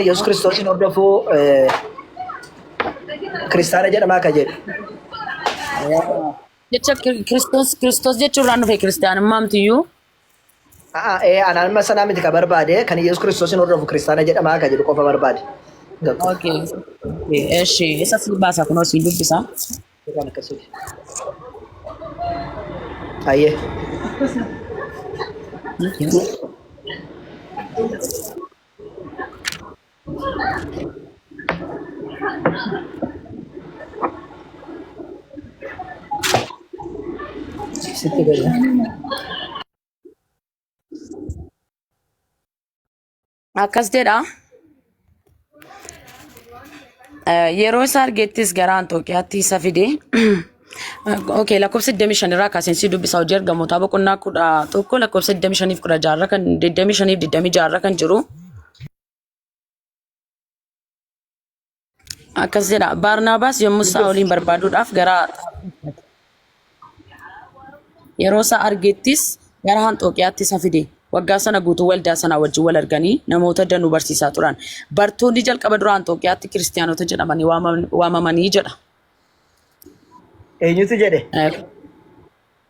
Yesuus Kiristoosin hordofuu kiristaana jedhamaa akka jedhu. Jecha Kiristoos jechuudhaan dhufe kiristaanummaa mitiyyuu. Anaan amma sanaa miti ka barbaade kan Yesuus Kiristoosin hordofu kiristaana jedhamaa akka jedhu qofa barbaade. Okay. Eshi isa si baasa kunoo si dubbisa. Kan akkasii. Ayyee. Sitti gala. Akkas jedha. Yeroo isaa argettis gara Antookiyaatti isa fide. Okay, lakkoofsa 25 irraa kaaseen si dubbisa hojii ergamootaa boqonnaa 11 lakkoofsa 25 fi 16 kan 25 fi 26 kan jiru. Akkas jedha. Barnaabaas yommuu Saa'oliin barbaaduudhaaf gara yeroo isaa argettis gara Antookiyaatti isa fide. Waggaa sana guutuu waldaa sana wajjin wal arganii namoota danuu barsiisaa turan. Bartoonni jalqaba dura Antookiyaatti kiristaanota jedhamanii waamamanii jedha. Eenyutu jedhe?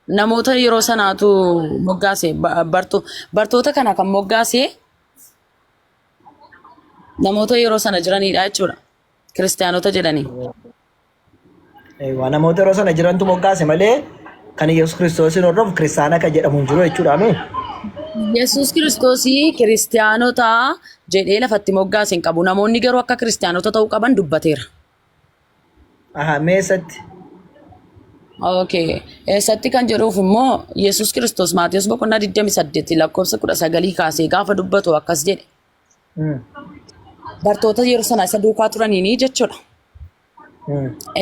Namoota yeroo sanaatu moggaase bartoota kana kan moggaase namoota yeroo sana jiranidha jechuudha. Kiristaanota jedhanii. Namoota yeroo sana jirantu moggaase malee kan Yesuus Kiristoosin hordofu kiristaana akka jedhamu hin jiru jechuudha. Yesuus Kiristoosii kiristaanota jedhee lafatti moggaase hin qabu. Namoonni garuu akka kiristaanota ta'uu qaban dubbateera. Meesatti? Okay. Eessatti kan jedhuuf immoo Yesuus Kiristoos Maatiyos boqonnaa 28 lakkoofsa 19 kaasee gaafa dubbatu akkas jedhe. Bartoota yeroo sana isa duukaa turaniini jechuudha.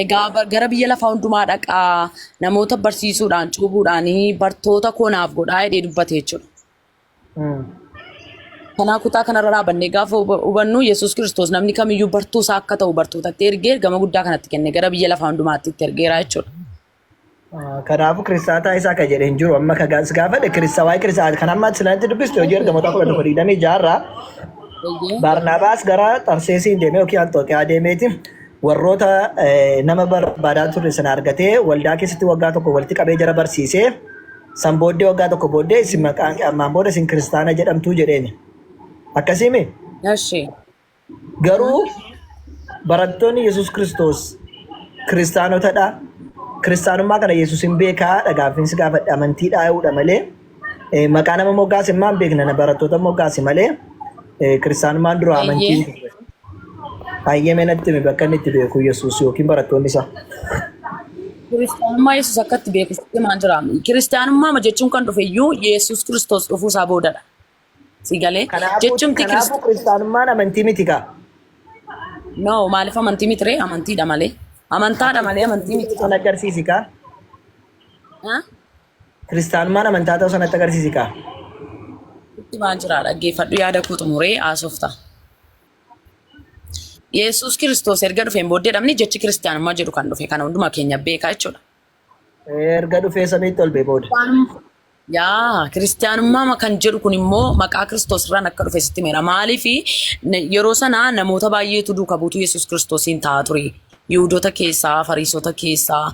Egaa gara biyya lafaa hundumaa dhaqaa namoota barsiisuudhaan cuubuudhaan bartoota koonaaf godhaa jedhee dubbate jechuudha. Kanaa kutaa kanarra dhaabannee gaafa hubannu Yesuus Kiristoos namni kamiyyuu bartuu isaa akka ta'u bartootatti ergee ergama guddaa kanatti kenne gara biyya lafaa hundumaatti itti ergeera jechuudha. Kanaafuu kiristaanota isaa akka jedhe hin jiru amma ka gaafadhe kiristaanaa kan amma sinatti dubbistu hojii ergamoota 11:26 Barnaabaas gara Tarseesiin deemee yookiin Antookiyaa deemeeti warroota nama barbaadaa ture sana argatee waldaa keessatti waggaa tokko walitti qabee jara barsiisee san booddee waggaa tokko booddee isin maqaan ammaan booda isin kiristaana jedhamtuu jedheeni. Akkasiimi? Garuu barattoonni Yesuus Kiristoos kiristaanotadha. Kiristaanummaa kana Yesuus hin beekaa dhagaaffiinsi gaafadhe amantiidha malee maqaa nama moggaase hin beekna barattoota moggaase malee kiristaanummaan dura amantiin baay'ee meenatti bakka inni itti beeku Yesuus yookiin barattoonni isaa. Kiristaanummaa Yesuus akka itti beeku maal jira? Kiristaanummaa jechuun kan dhufe iyyuu Yesuus Kiristoos dhufuusaa boodadha. Sigalee jechuun kanaafuu kiristaanummaan amantii miti kaa? No, maaliif amantii miti ree? Amantiidha malee. Amantaadha malee amantii miti. Sana agarsiisi kaa? Kiristaanummaan amantaa ta'uu sanatti agarsiisi kaa? Itti maal jira? Dhaggeeffadhu yaada koo xumuree haasofta. Yesuus Kiristoos erga dhufeen booddee dhabni jechi kiristaanummaa jedhu kan dhufe kana hundumaa keenya beekaa jechuudha. Erga dhufee samiitti ol bee booda. Kiristaanummaa kan jedhu kun immoo maqaa Kiristoos irraan akka dhufe sitti meera. Maaliif yeroo sana namoota baay'eetu duuka buutuu Yesuus Kiristoosiin taa'aa ture. Yihudoota keessaa, Fariisota keessaa,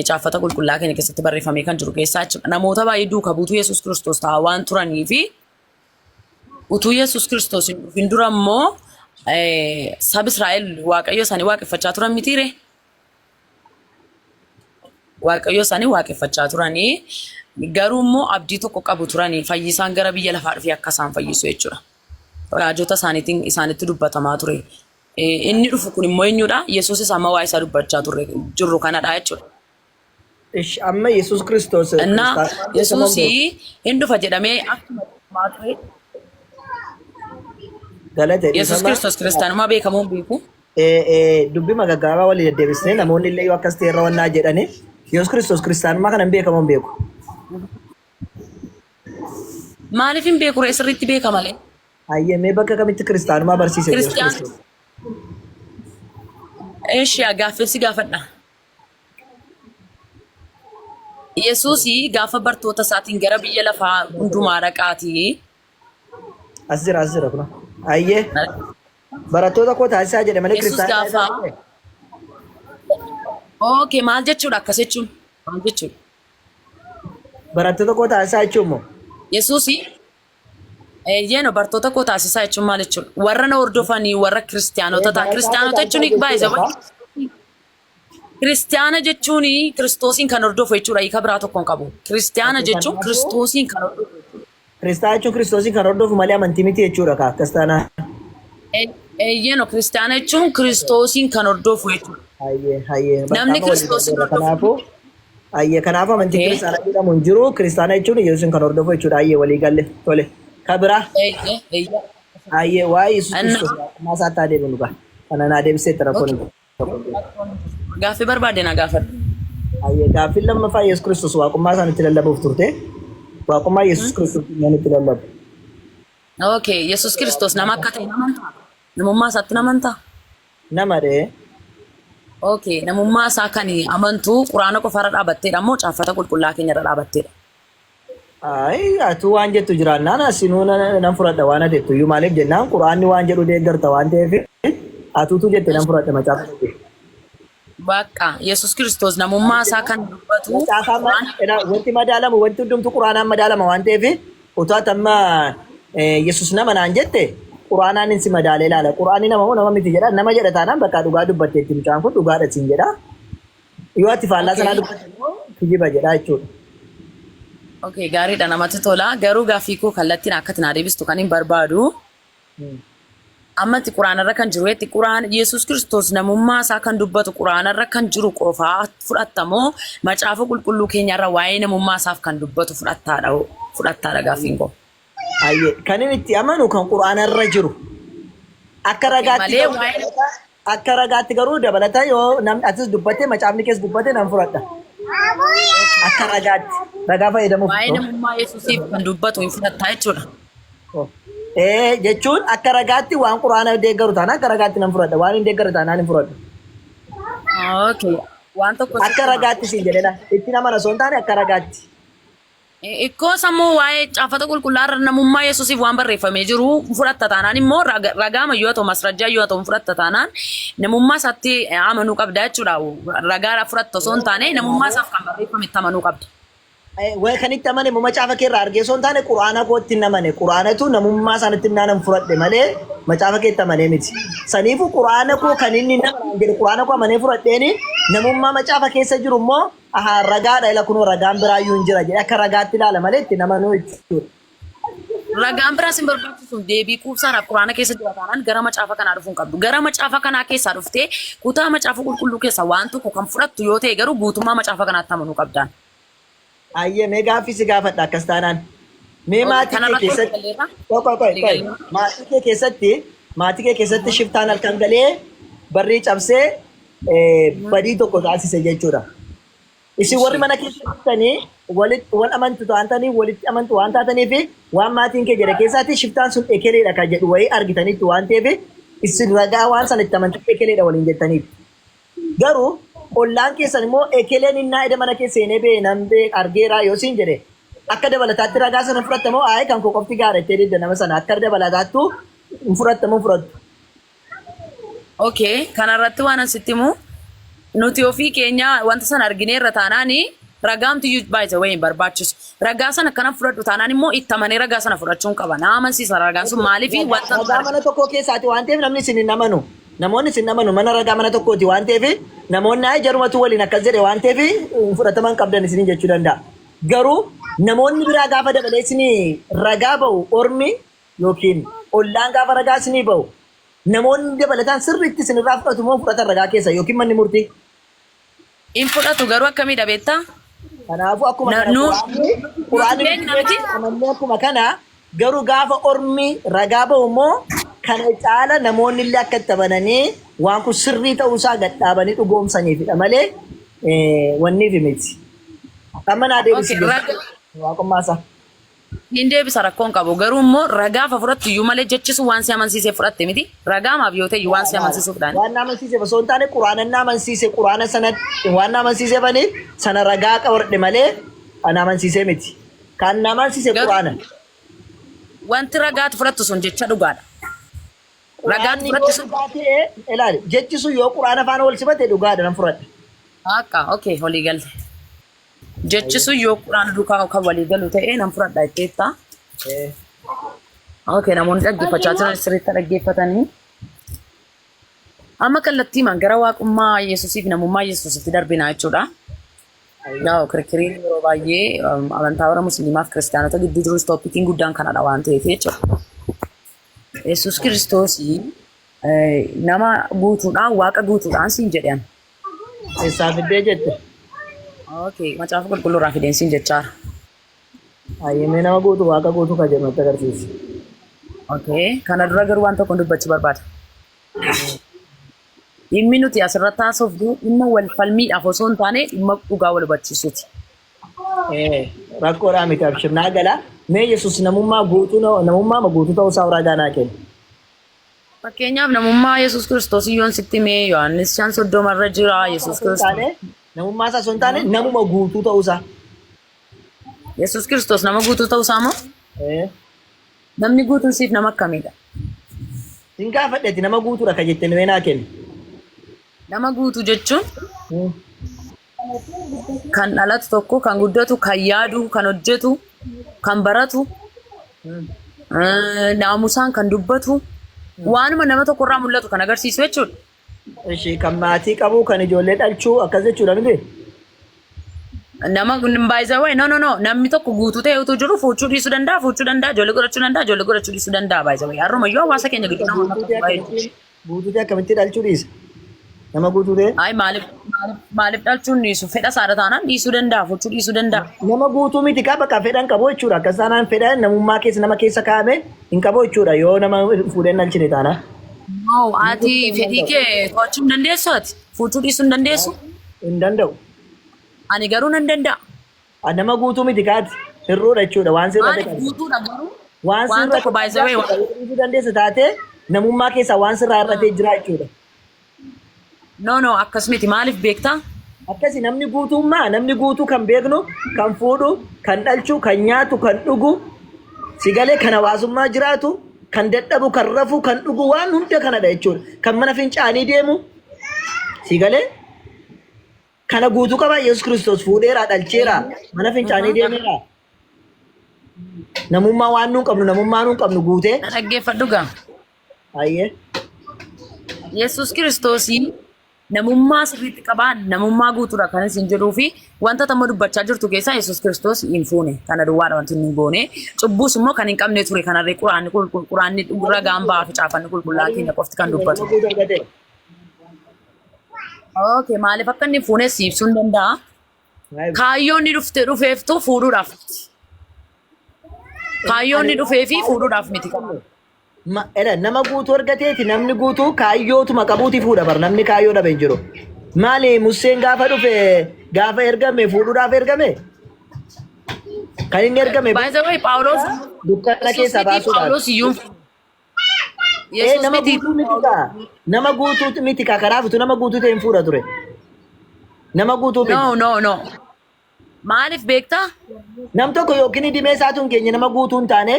caaffata qulqullaa keenya keessatti barreeffamee kan jiru keessaa jechuudha. Namoota baay'ee duuka buutuu Yesuus Kiristoos taa'aa waan turaniif utuu Yesuus Kiristoos hin dhufin dura immoo saba Israa'el waaqayyo isaanii waaqeffachaa turan mitiire? Waaqayyo isaanii waaqeffachaa turanii garuu immoo abdii tokko qabu turanii fayyisaan gara biyya lafaa dhufee akka isaan fayyisu jechuudha. Raajota isaanitti dubbatamaa ture. Inni dhufu kun immoo eenyudha? Yesuus isa amma waa isaa dubbachaa jirru kanadha jechuudha. Amma Yesuus Kiristoos Yesuus hin dhufa jedhamee akkuma ture. Yesuus Kiristoos kiristaanummaa beekamoo hin beeku. Dubbii magagaabaa walii deddeebisnee namoonni illee yoo akkas ta'e irra wannaa jedhani Yesuus Kiristoos kiristaanummaa kana hin beekamoo hin beeku. Maaliif hin beeku ree sirriitti beeka malee? Mee bakka kamitti kiristaanummaa barsiise Yesuus Kiristoos? Gaaffiinsi gaafadha. Yesuus gaafa bartoota isaatiin gara biyya lafaa hundumaa dhaqaatii. As jira kuna. Barattoota koo taasisaa jedhe malee Yesus kiristaana gaafa taasisaa miti. okay maal jechuudha akkas jechuun maal jechuudha Barattoota koo taasisaa jechuun moo? Yesuusi yeeno bartoota koo taasisaa jechuun maal jechuudha warra na hordofanii warra kiristaanota ta'a kiristaanota jechuun baay'isa kiristaana jechuun kiristoosiin kan hordofu jechuudha hiika biraa tokko hin qabu kiristaana jechuun kiristoosiin kan hordofu Kiristaana jechuun kiristoosiin kan hordofu malee amantii miti jechuudha akkas taanaan. yeeno kiristaana jechuun kiristoosiin kan hordofu jechuudha Hayyee. namni kiristoosiin hordofu Kanaafuu amantii Okay. kiristaanaa jedhamu hin jiru. Kiristaana jechuun Yesuusin kan hordofu jechuudha. Hayyee walii galle. Tole. Kabiraa. Hayyee waa'ee Yesuus Kiristoos akkuma isaatti adeemu dhugaa. Kana naa deebisee itti rakkoon hin gaaffii barbaade na gaafadhu Hayyee gaaffiin lammaffaa Yesuus Kiristoos waaqummaa isaan itti lallabuuf turte. Waaqummaa Yesuus Kiristoos inni itti lallabu. okay Yesus Kiristoos nama akka ta'e namantaa namummaa isaatti namantaa Nama dhee. okay namummaa isaa kan amantuu quraana qofarra dhaabatteedha moo caaffata qulqullaa keenyarra dhaabatteedha Atu waan jettu jiraannaan asinuu nan fudhadha waan adeettu iyyuu maaliif jennaan quraanni waan jedhu deeggarta waan ta'eef atuutu jette nan fudhadha macaafa. bakka Yesus Kiristoos namummaa isaa kan dubbatu Wanti madaalamu wanti hundumtu quraanaan madaalama waan ta'eef utuu amma Yesus nama naan jette quraanaan insi madaalee ilaala. Quraanni nama moo nama miti jedha nama jedha taanaan bakka dhugaa dubbatteetti mucaan kun dhugaadha siin jedha. Yoo ati faallaa sanaa dubbatte immoo kijiba jedha jechuudha. okay gaariidha namatti tola garuu gaaffii koo kallattiin akka itti naa deebistu kan hin barbaadu ammatti quraanarra kan jiru jetti quraan Yesus Kiristoos namummaa isaa kan dubbatu quraanarra kan jiru qofaa fudhattamoo macaafa qulqulluu keenyarra waa'ee namummaa isaaf kan dubbatu fudhattaadha gaaffiin koo Hayyee kan inni itti amanu kan quraanarra jiru akka ragaatti garuu dabalata yoo namni atis dubbattee macaafni keessa dubbatte nan fudhadha. Akka ragaatti ragaa fayyadamuuf. waa'ee namummaa Yesuusiif kan dubbatu hin fudhattaa jechuudha Jechuun akka ragaatti waan quraana deeggaru taanaan akka ragaatti nan fudhadha. Waan hin deeggaru taanaan hin fudhadhu. okay waan tokko Akka ragaatti siin jedhedha. Itti nama na soon taane akka ragaatti. ikkoo sammuu waa'ee caafata qulqullaarra namummaa Yesuusiif waan barreeffamee jiru fudhatta taanaan immoo ragaama yoo ta'u masrajjaa yoo ta'u fudhatta taanaan namummaa isaatti amanuu qabda jechuudha ragaadha fudhatta osoo hin taane namummaa isaaf kan barreeffame itti amanuu qabda. Kan itti amane macaafa keerraa argee osoo hin taane quraana kootti hin amane. Quraanatu namummaa isaanitti naanan fudhadhe malee macaafa keetti amanee miti. Saniifuu quraana koo kan inni nama jedhe quraana koo amanee fudhadheeni namummaa macaafa keessa jiru immoo ragaadha ila kunoo ragaan biraayyuu hin jira jedhe akka ragaatti ilaala malee itti namanuu jechuudha. Ragaan biraas hin barbaachisu deebii quubsaadhaaf quraana keessa jira taanaan gara macaafa kanaa dhufuu hin qabdu. Gara macaafa kanaa keessaa dhuftee kutaa macaafa qulqulluu keessa waan tokko kan fudhattu yoo ta'e garuu guutummaa macaafa kanaatti amanuu qabdaan. Ayyee mee gaaffii si gaafadha akkas taanaan. Mee maatii kee keessatti shiftaan halkan galee barrii cabsee badii tokko taasise jechuudha. Isin warri mana keessa jirtanii wal amantu taatanii walitti amantu waan taataniif waan maatiin kee jedhe keessaatti shiftaan sun ekeleedha kan jedhu wayii argitanitti waan ta'eef isin ragaa waan sana itti amantu ekeleedha waliin jettaniif. Garuu ollaan keessan immoo ekeleen innaa eda mana keessa seenee bee nan bee argeeraa yoo siin jedhe akka dabalataatti ragaa sana fudhattamoo kan koo qofti gaara itti edda nama sana akka dabalataattu hin fudhattamoo fudhattu. Okay, kanarratti waan asitti himu nuti ofii keenya wanta sana argineerra taanaani ragaamtu baay'ee wayiin barbaachisu. Ragaa sana kana fudhadhu taanaan immoo itti amanee ragaa sana fudhachuun qaba. Naa amansiisa ragaan sun maaliif wanta ragaa mana tokko keessaati waan ta'eef namni isin hin amanu. Namoonni isin amanu mana ragaa mana tokkooti waan ta'eef namoonni jarumatu waliin akkas jedhe waan ta'eef fudhataman qabdan isin jechuu danda'a. Garuu namoonni biraa gaafa dabalee isin ragaa ba'u ormi yookiin ollaan gaafa ragaa isin ba'u namoonni dabalataan sirriitti isin irraa fudhatu moo fudhatan ragaa keessa yookiin manni murtii. In fudhatu garuu akkamidha beektaa? Kanaafuu akkuma quraanni amanlee akkuma kana garuu gaafa ormi ragaa ba'u immoo kana caala namoonni illee akka itti amananii waan kun sirrii ta'uusaa gadhaabanii dhugoomsaniifidha malee wanniif miti. Amma naa deebisi waaqummaa hin deebisa rakkoon qabu garuu immoo ragaafa fudhattu iyyuu malee jechisu waan si amansiisee fudhatte miti ragaamaaf yoo ta'e waan si amansiisuufdhaan. Waan na amansiisee osoo hin taane quraana na amansiisee quraana sana waan na amansiisee banii sana ragaa qabadhe malee ana amansiisee miti. Kan na amansiisee quraana. Wanti ragaatu fudhattu sun jecha dhugaadha. Ragaan Quraanni yoo fudhattisu. dhugaa ta'e ilaali jechi sun yoo quraana faana wal simate dhugaadha nan fudhadha. Akka okay walii galte. Jechi sun yoo quraan duukaa kan walii galu ta'e nan fudhadha jetteetta. Eh, Okay, namoonni dhaggeeffachaa jiran sirriitti dhaggeeffatanii. Amma kallattiimaan gara waaqummaa Yesuusii fi namummaa Yesuusitti darbinaa jechuudha. Yaa kirkiriin yeroo baay'ee amantaa warra Musliimaa fi Kiristaanota gidduu jirus tooppikiin guddaan kanadha waan ta'eef jechuudha. Yesuus Kiristoosii nama guutuudhaan waaqa guutuudhaan siin jedhan. eessaa fiddee jette? Okay, macaafa qulqulluurraa fideen siin jechaara. Hayyamee nama guutu waaqa guutu ka jedhu natti agarsiisa. Okay, kana dura garuu waan tokko dubbachuu barbaada. Dhimmi nuti asirratti haasofnu dhimma wal falmiidhaaf osoo hin taane dhimma dhugaa wal hubachiisuuti. Rakkoodhaa miti abshirnaa gala. Mee Yesuus namummaa guutuu ta'uu isaa ragaa naa kenna. Fakkeenyaaf namummaa Yesuus Kiristoos yoon sitti mee Yohaannis 5:30 irra jira Yesuus Kiristoos. Namummaa isaa osoo hin taane namuma guutuu ta'uu isaa. Yesuus Kiristoos nama guutuu ta'uu isaa moo? Eh, Namni guutuun siif nama akkamiidha? Sin gaafadheeti nama guutuudha ka jettee mee naa kenna. Nama guutuu jechuun Hmm. kan dhalatu tokko, kan guddatu, kan yaadu, kan hojjetu, kan baratu, naamusaan kan dubbatu, waanuma nama tokkorraa mul'atu kan agarsiisu jechuudha. Ishii kan maatii qabu kan ijoollee dhalchuu akkas jechuudha miti. Nama baay'isawee no namni tokko guutuu ta'e utuu jiru fuuchuu dhiisuu danda'a, ijoollee godhachuu danda'a, ijoollee godhachuu dhiisuu danda'a baay'isawee. Har'umayyuu hawaasa keenya gidduu namoota baay'ee. Guutuu akkamitti dhalchuu dhiisa? Nama guutuu ta'e? Ay maaliif dhalchuun dhiisu fedha saada taanaan dhiisuu danda'a, fuuchuu dhiisuu danda'a. Nama guutuu miti kaa bakka fedhan qabu jechuudha. Akkas taanaan fedhan namummaa keessa nama keessa kaa'ame hin qabu jechuudha. Yoo nama fuudhee hin dhalchine taana. Ati fedhii kee to'achuu hin dandeessu ati? Fuuchuu dhiisuu hin dandeessu? Hin danda'u. Ani garuu nan danda'a. Nama guutuu miti kaati. Hirruudha jechuudha. Waan sirra Maaliif guutuudha garuu? Waan Waan tokko baay'isawee dhiisuu dandeessa taate namummaa keessaa waan sirraa irratee jira jechuudha. no akkas miti maaliif beektaa? Akkasi namni guutuu kan beeknu kan fuudhu kan dhalchu kan nyaatu kan dhugu sigalee kan hawaasummaa jiraatu kan dadhabu kan rafu kan dhugu waan hunda kanadha jechuudha. Kan mana fincaanii deemu sigalee kana guutuu qaba Yesuus Kiristoos fuudheera dhalcheera mana fincaanii deemeera. Namummaa waan nuun qabnu guutee. Na dhaggeeffadhu gaa. Ayyee. Yesuus Kiristoosii namummaa sirriitti qabaa namummaa guutuudha kan isin jedhuu fi wanta tamma dubbachaa jirtu keessaa Yesuus Kiristoos hin fuune kana duwwaadha wanti hin goone cubbuus immoo kan hin qabne ture kanarree quraanni ragaan ba'aa fi caafanni qulqullaa keenya qofti kan dubbatu. Okay maaliif akka inni fuune siibsuu hin danda'a? Kaayyoonni dhufeeftu fuudhuudhaaf. Kaayyoonni dhufee fi fuudhuudhaaf miti. Nama guutuu argateeti namni guutuu kaayyootuma qabuuti fuudha bar namni kaayyoo dhabe hin jiru. Maali Museen gaafa dhufe gaafa ergame fuudhuudhaaf ergame? Kan inni ergame By the way, Phaawulos dukkana keessaa baasuudhaaf. Phaawulos iyyuu Yesuus Nama miti. guutuu miti kaa. Nama guutuu miti kaa karaafitu nama guutuu ta'e hin fuudha ture. Nama guutuu miti. No. Maaliif beektaa? Nam tokko yookiin dhimee isaatu hin keenye nama guutuu hin taane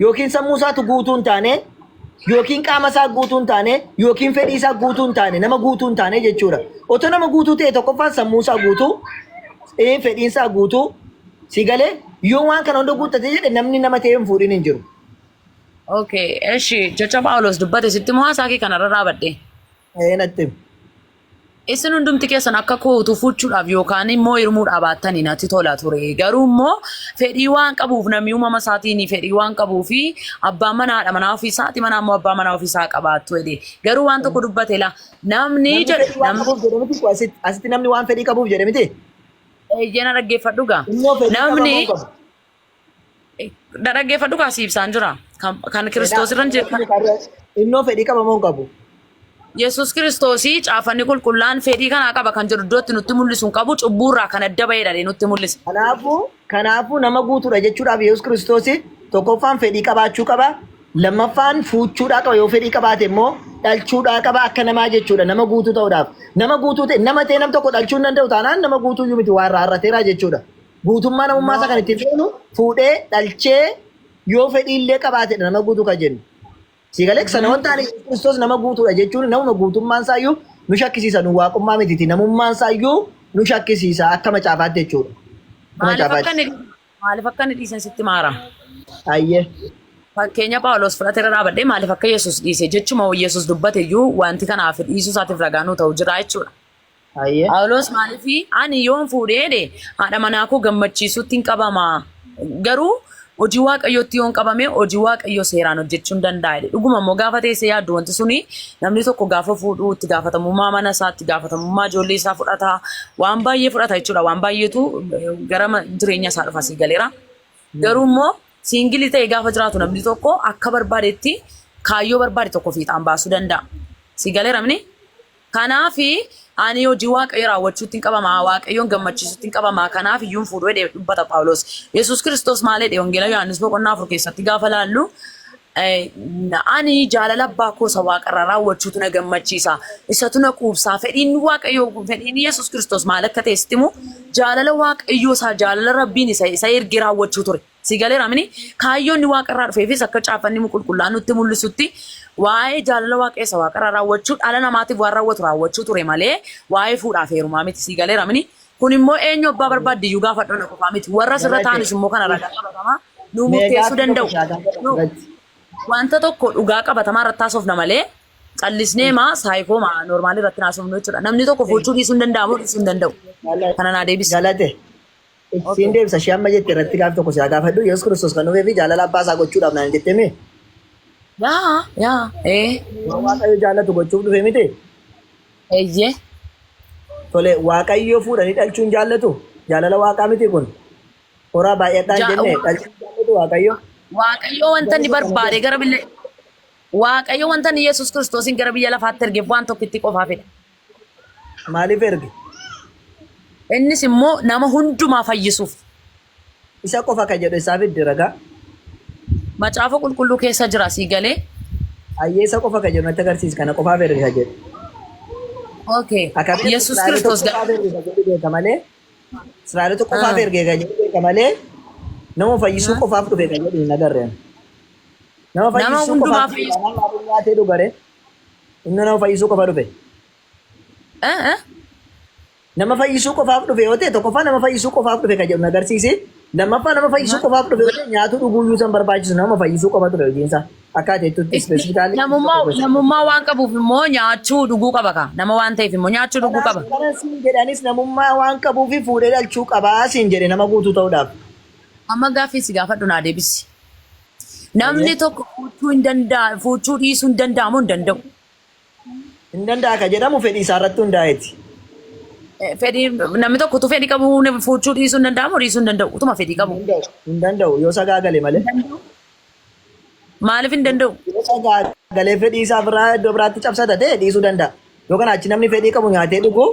yookiin sammuu isaatu guutuu hin taane yookiin qaama isaa guutuu hin taane yookiin fedhii isaa guutuu hin taane nama guutuu hin taane jechuudha. Otoo nama guutuu ta'e tokkoffaan sammuu isaa guutuu fedhiin isaa guutuu si galee yoo waan kana hunda guuttate jedhe namni nama ta'e hin fuudhin hin jiru. Okay, eshi jecha Phaawulos dubbate sitti moo haasaa kee kanarra dhaabadhe? Natti. Isin hundumti keessan akka kootu fuuchuudhaaf yookaan immoo hirmuudhaaf baattanii natti tola ture. Garuu immoo fedhii waan qabuuf namni uumama isaatiin fedhii waan qabuufi abbaan manaa manaa ofii isaati manaa immoo abbaa manaa ofii isaa qabaattu jedhe. Garuu waan tokko dubbate la namni asitti namni waan fedhii qabuuf jedhe miti. Ejjena dhaggeeffadhu gaa. Namni dhaggeeffadhu gaa siibsaan jira. Kan Kiristoos irra jira. Innoo fedhii qaba moo qabu? Yesuus Kiristoosii caafanni qulqullaan fedhii kanaa qaba kan jiru iddootti nutti mul'isu hin qabu cubbuurraa kan adda bahedha nutti mul'isa. Kanaafuu nama guutuudha jechuudhaaf Yesuus Kiristoosii tokkoffaan fedhii qabaachuu qaba. Lammaffaan fuuchuudhaa qaba yoo fedhii qabaate immoo dhalchuudhaa qaba akka namaa jechuudha nama guutuu ta'uudhaaf. Nama guutuu ta'e nama ta'e nam tokko dhalchuu hin danda'u taanaan nama guutuu iyyuu miti waan raarrateeraa jechuudha. Guutummaa namummaa isaa kan ittiin feenu fuudhee dhalchee yoo fedhii illee qabaatedha nama guutuu kan jennu. Si galee sana wanta ani Kiristoos nama guutuudha jechuun nama guutummaan isaayyuu nu shakkisiisa nu waaqummaa mitiiti namummaan isaayyuu nu shakkisiisa akka macaafaatti jechuudha. Akka macaafaatti. Maaliif akka inni dhiisan sitti maara? Ayyee. Fakkeenya Phaawulos fudhatee dhaabadhee maaliif akka Yesuus dhiise jechuma Yesuus dubbate iyyuu wanti kanaaf dhiisuu isaatiif ragaa nu ta'u jira jechuudha. Ayyee. Phaawulos maaliif ani yoon fuudhee haadha manaa koo gammachiisuutti hin qabama garuu hojii waaqayyootti yoon qabame hojii waaqayyoo seeraan hojjechuu hin danda'a. Dhuguma immoo gaafa teessee yaaddu wanti suni namni tokko gaafa fuudhu itti gaafatamummaa mana isaa itti gaafatamummaa ijoollee isaa fudhata waan baay'ee fudhata jechuudha waan baay'eetu gara jireenya isaa dhufa sii galeera. Garuu immoo siingilii ta'e gaafa jiraatu namni tokko akka barbaadetti kaayyoo barbaade tokko fiixaan baasuu danda'a. Sii galeera mini? Kanaafi ani hojii waaqayyo raawwachuutti hin qabama waaqayyoon gammachiisuutti hin qabama kanaaf iyyuun fuudhuu jedhee dubbata Phaawulos. Yesuus Kiristoos maal jedhe Wangeela Yohaannis boqonnaa 4 keessatti gaafa laallu ani jaalala abbaa koo isa waaqarraa raawwachuutu na gammachiisa. Isatu na quubsaa fedhiin waaqayyoo fedhiin Yesuus Kiristoos maal akka ta'e sitti himu jaalala waaqayyoo isaa jaalala rabbiin isa ergee raawwachuu ture. Si galeera mini kaayyoonni waaqarraa dhufeefis akka caafanni qulqullaan nutti mul'isutti waa'ee jaalala waaqessa waaqarraa raawwachuu dhala namaatiif waan raawwachuu ture malee waa'ee fuudhaaf heerumaa miti si galeera mini kun immoo eenyu abbaa barbaaddiyyuu gaafa dhona qofaa miti warra sirra ta'anis immoo kana ragaa qabatamaa nu murteessuu danda'u. Wanta tokko dhugaa qabatamaa irratti haasofna malee callisnee saayikoo noormaalii irratti haasofnu jechuudha. Namni tokko fuudhuu dhiisuu hin danda'amu dhiisuu hin danda'u. Kana naa deebisi. Galate. Siin deebisa ishee amma jette irratti gaafa tokko siyaa gaafadhu Yesuus Kiristoos kan dhufee fi jaalala abbaa isaa gochuudhaaf naan jettee mee? Waaqayyo jaallatu gochuuf dhufee miti? Eeyyee. Tole waaqayyo fuudhanii dhalchuun jaallatu jaalala waaqaa miti kun horaa baay'ataan jenne dhalchuun jaallatu waaqayyo. Waaqayyo wanta inni barbaade gara biyya Waaqayyo wanta inni Yesuus Kiristoosin gara biyya lafaatti ergeef waan tokkitti qofaafidha. Maaliif erge? Innis immoo nama hundumaa fayyisuuf. Isa qofa kan jedhu isaaf iddi ragaa. Macaafa qulqulluu keessa jira sii galee. Ayyee isa qofa kan jedhu natti agarsiisa kana qofaaf erge jedhu. Okay. Yesuus Kiristoos beeka malee Israa'eloota qofaaf erge kan jedhu beeka malee nama fayyisuu qofaaf dhufe kan jedhu hin agarreen. Nama fayyisuu qofaaf nyaatee dhugare inni nama fayyisuu qofa dhufe. Nama fayyisuu qofaaf dhufe yoo ta'e tokkoffaa nama fayyisuu qofaaf dhufe kan jedhu agarsiisi. Lammaffaa nama fayyisuu qofaaf dhufe yoo ta'e nyaatu dhuguu san barbaachisu nama fayyisuu qofa ture hojiinsa. Akkaataa itti ispeesifikaali. Namummaa waan qabuuf immoo nyaachuu dhuguu qaba ka. Nama waan ta'eef immoo nyaachuu dhuguu qaba. Kana siin jedhanis namummaa waan qabuuf fuudhee dhalchuu qabaa siin jedhe nama guutuu ta'uudhaaf. Amma gaaffii si gaafadhu naa deebisi. Namni tokko fuudhuu hin danda'a fuudhuu dhiisuu hin danda'amu hin danda'u. Hin danda'a ka jedhamu fedhii isaa irratti hundaa'eeti. Fedhii namni tokko tu fedhii qabu fuudhuu dhiisuu hin danda'amu dhiisuu hin danda'u utuma fedhii qabu. Hin danda'u yoo sagaagale malee. Maaliif hin danda'u? Yoo sagaagalee fedhii isaa biraa iddoo biraatti cabsata ta'e dhiisuu danda'a. Yookaan achi namni fedhii qabu nyaatee dhugu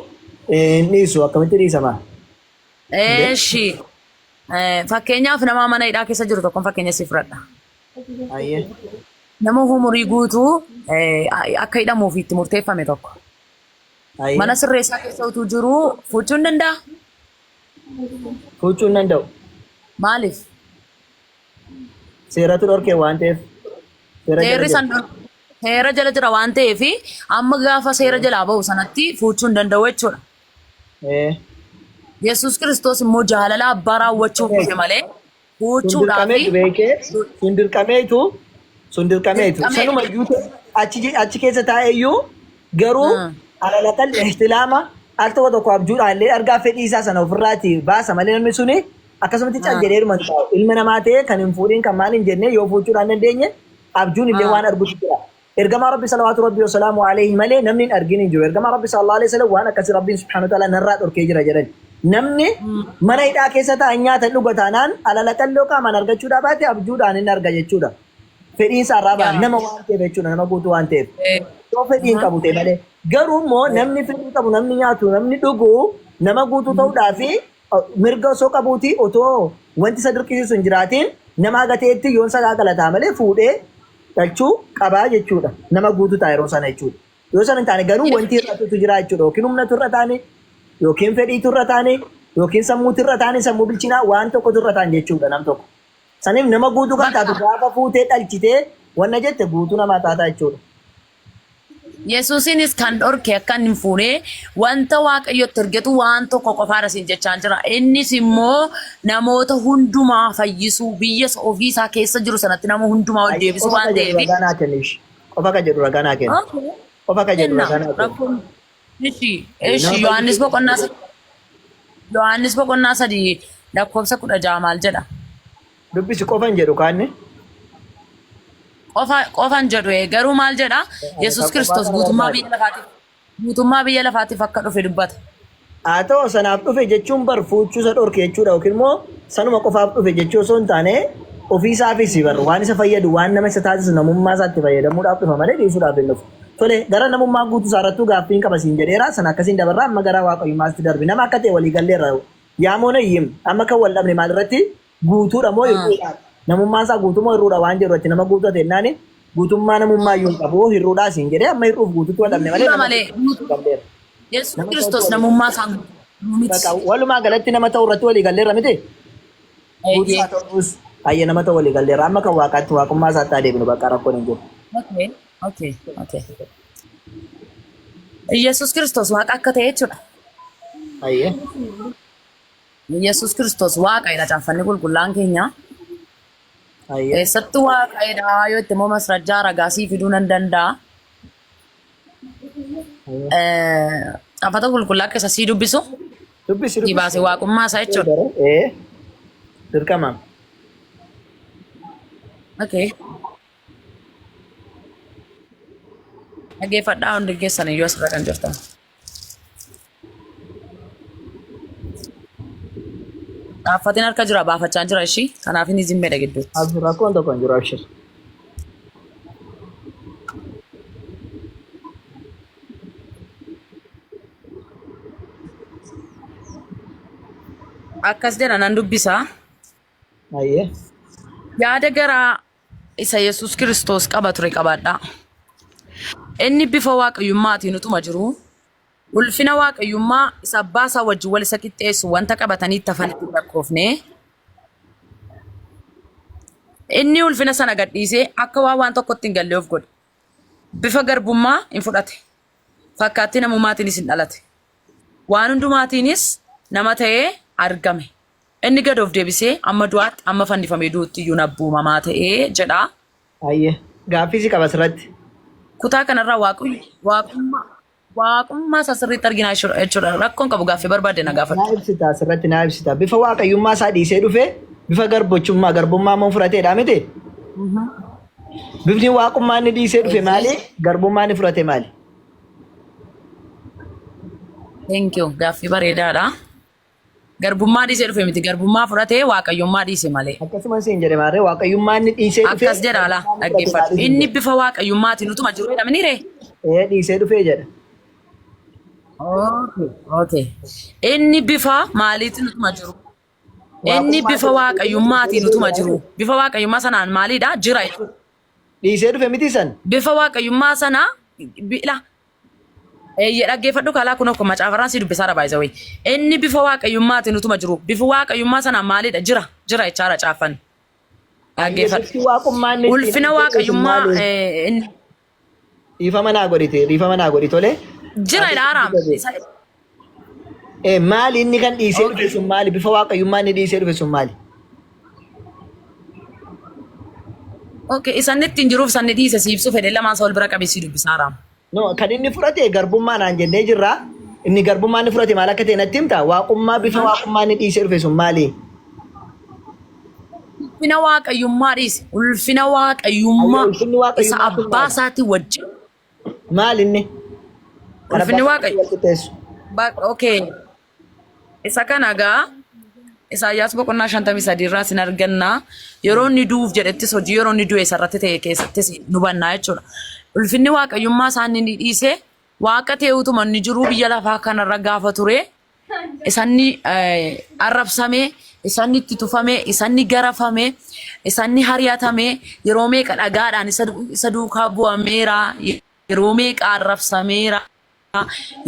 hin dhiisu akkamitti dhiisama? Eeshi. Fakkeenyaaf nama mana hidhaa keessa jiru tokkoon fakkeenya si fudhadha. Nama umurii guutuu akka hidhamuuf itti murteeffame tokko. Mana sirreessaa keessa utuu jiru fuudhuu hin danda'a? Fuudhuu hin danda'u. Maaliif? Seeratu dhorkee waan ta'eef. Seera jala jira waan ta'eef amma gaafa seera jalaa bahu sanatti fuudhuu hin danda'u jechuudha. Yesuus Kiristoos immoo jaalala abbaa raawwachuuf dhufe malee fuudhuudhaaf sun dirqameetu sanuma iyyuu achi keessa taa'ee iyyuu garuu alalaqal ihtilaama al tokko abjuudhaallee argaa fedhii isaa sana ofirraati baasa malee namni suni akkasumatti cal jedhee dhuma ilma namaa ta'e kan hin fuudhin kan maal hin jenne yoo fuudhuudhaan dandeenye abjuun illee waan arguutu jira. Ergamaa Rabbi salawaatu Rabbi wasalaamu alayhi malee namni hin argin hin jiru. Ergamaa Rabbi sallallahu alayhi wasallam waan akkasii Rabbiin subhaanahu wa ta'ala narraa dhorkee jira jedhan. Namni mana hidhaa keessa taa'an nyaata dhuga taanaan alalaqalloo qaamaan argachuudhaa baate abjuudhaan hin arga jechuudha. Fedhiin isaa irraa ba'a nama waan ta'eef jechuudha nama guutuu waan ta'eef. Yoo fedhiin qabu ta'e malee garuu immoo namni fedhii qabu namni nyaatu namni dhugu nama guutuu ta'uudhaa fi mirga osoo qabuuti otoo wanti isa dirqisiisu hin jiraatiin nama agateetti yoon sagaagalataa malee fuudhee dhalchuu qabaa jechuudha. Nama guutuu ta'a yeroo sana jechuudha. Yoo sana hin taane garuu wanti hir'atutu jira jechuudha. Yookiin humnatu irra taane yookiin fedhiitu irra taane yookiin sammuutu irra taane sammuu bilchinaa waan tokkotu irra taane jechuudha nam tokko. Saniif nama guutuu kan taatu gaafa fuutee dhalchitee wanna jette guutuu namaa taataa jechuudha. Yesuusinis kan dhorke akka hin fuune wanta waaqayyotti ergetu waan tokko qofaadha siin jechaa jira. Innis immoo namoota hundumaa fayyisuu biyya ofiisaa keessa jiru sanatti nama hundumaa ol deebisuu waan ta'eef. Qofa ka jedhu raganaa kennu. Qofa ka jedhu raganaa kennu. Eshi Yohaannis boqonnaa 3:16 maal jedha? Dubbisi qofan jedhu kaanne. Qofan jedhu garuu maal jedha? Yesuus Kiristoos guutummaa biyya lafaatiif akka dhufe dubbata. Haa ta'u sanaaf dhufe jechuun bar fuuchuusa dhorke jechuudha yookiin immoo sanuma qofaaf dhufe jechuu osoo hin taane ofiisaafis barru waan isa fayyadu waan nama isa taasisu namummaa isaatti fayyadamuudhaaf dhufa malee dhiisuudhaaf hin dhufu. Tole gara namummaa guutuu isaarrattuu gaaffiin qaba siin jedheera sana akkasiin dabarraa amma gara waaqayyummaatti darbi nama akka ta'e walii galleerra yaamoon ayyim amma kan wal dhabne maalirratti guutuudha moo hir'uudha namummaan isaa guutumoo hir'uudha waan jedhu itti nama guutuu ta'e naani guutummaa namummaa iyyuu qabu hir'uudhaa siin jedhee amma hir'uuf guutuutti wal dhabne malee Yesuus Kiristoos namummaa isaa walumaa galatti nama ta'u irratti walii galleerra miti guutuu ta'us ayya nama ta'u walii galleerra amma kan waaqaatti waaqummaa isaatti adeemnu bakka rakkoon hin jiru. Okay. Yesuus Kiristoos waaqa akka ta'e jechuudha. Ayyee. Yesuus Kiristoos waaqadha caaffanni qulqullaan keenya. Ayyee. Eessatti waaqadha yoo itti immoo masrajjaa ragaasii fiduu nan danda'a. Caafata qulqullaa keessa sii dubbisu. Dubbisi. Dibaase waaqummaa isaa jechuudha. Dirqama. Okay. Dhaggeeffadhaa hundi keessan iyyuu asirra kan jirtan. Dhaaffatiin harka jira baafachaa jira ishii kanaaf inni zimmeedha gidduutti. Rakkoon tokko hin jiru abshir. Akkas jedha nan dubbisaa. Ayyee. Yaada garaa isa Yesuus Kiristoos qaba ture qabaadhaa. Inni bifa waaqayyummaatiin utuma jiru ulfina waaqayyummaa isa abbaa isaa wajjin wal isa qixxeessu wanta qabatanii tafanitti lakkoofne inni ulfina sana gadhiisee akka waan tokkotti hin galle of godhe bifa garbummaa hin fudhate fakkaattii namummaatiinis hin dhalate waan hundumaatiinis nama ta'ee argame inni gad of deebisee amma du'aatti amma fannifamee du'utti iyyuu nabbuumamaa ta'ee jedha. Ayyee gaaffii si qaba asirratti. Kutaa kanarraa waaqummaa isaa sirriitti arginaa jechuudha. Rakkoon qabu gaaffii barbaadde na gaafadhu. Naa ibsita asirratti naa ibsita. Bifa waaqayyummaa isaa dhiisee dhufe bifa garbummaa moo fudhateedha miti? Bifni waaqummaa inni dhiisee dhufe maali? Garbummaa inni fudhate maali? Thank you. Gaaffii bareedaadha. Garbummaa dhiisee dhufe miti garbummaa fudhatee waaqayyummaa dhiise malee. Akkasumas hin jedhe maarree waaqayyummaa inni dhiisee dhufe. Akkas jedha ala dhaggeeffadhu. Inni bifa waaqayyummaatiin utuma jiru jedha miniiree? Dhiisee dhufee jedha. Okay. Inni bifa maaliitiin utuma jiru? Inni bifa waaqayyummaatiin utuma jiru. Bifa waaqayyummaa sanaan maaliidha? Jira jechuudha. Dhiisee dhufe miti san? Bifa waaqayyummaa sanaa dhaggeeffadhu kalaa kun akkuma macaafarraan si dubbisaadha baay'isa wayi. Inni bifa waaqayyummaatiin utuma jiru. Bifa waaqayyummaa sanaan maaliidha? Jira jechaadha caaffanni. Dhaggeeffadhu. Ulfina waaqayyummaa dhiifama naa godhi tolee. Jira ilaaraam. Maali inni kan dhiisee dhufe sun maali? Bifa waaqayyummaa inni dhiisee dhufe sun maali? Okay, isan ittiin jiruuf sanni dhiise siibsu fedhe lamaan isa wal bira qabee dubbisaaraam. No, kan inni fudhate garbummaa naan jennee jirra. Inni garbummaa inni fudhate maal akka ta'e natti himta? Waaqummaa bifa waaqummaa inni dhiisee dhufe sun maali? Ulfina waaqayyummaa dhiise. Ulfina waaqayyummaa isa abbaa isaatii wajjin. Maal inni? Ulfinni waaqayyummaa. Okay. Isa kana gaa Isaayyaas boqonnaa 53 irraa sin arganna. Yeroo inni du'uuf jedhettis hojii yeroo inni du'e sarratti ta'e keessattis nu bannaa jechuudha. Ulfinni waaqayyummaa isaan inni dhiise waaqa ta'e utuma inni jiru biyya lafaa kanarra gaafa ture isanni arrabsame isanni itti tufame isanni garafame isanni hariyatame yeroo meeqa dhagaadhaan isa duukaa bu'ameera yeroo meeqa arrabsameera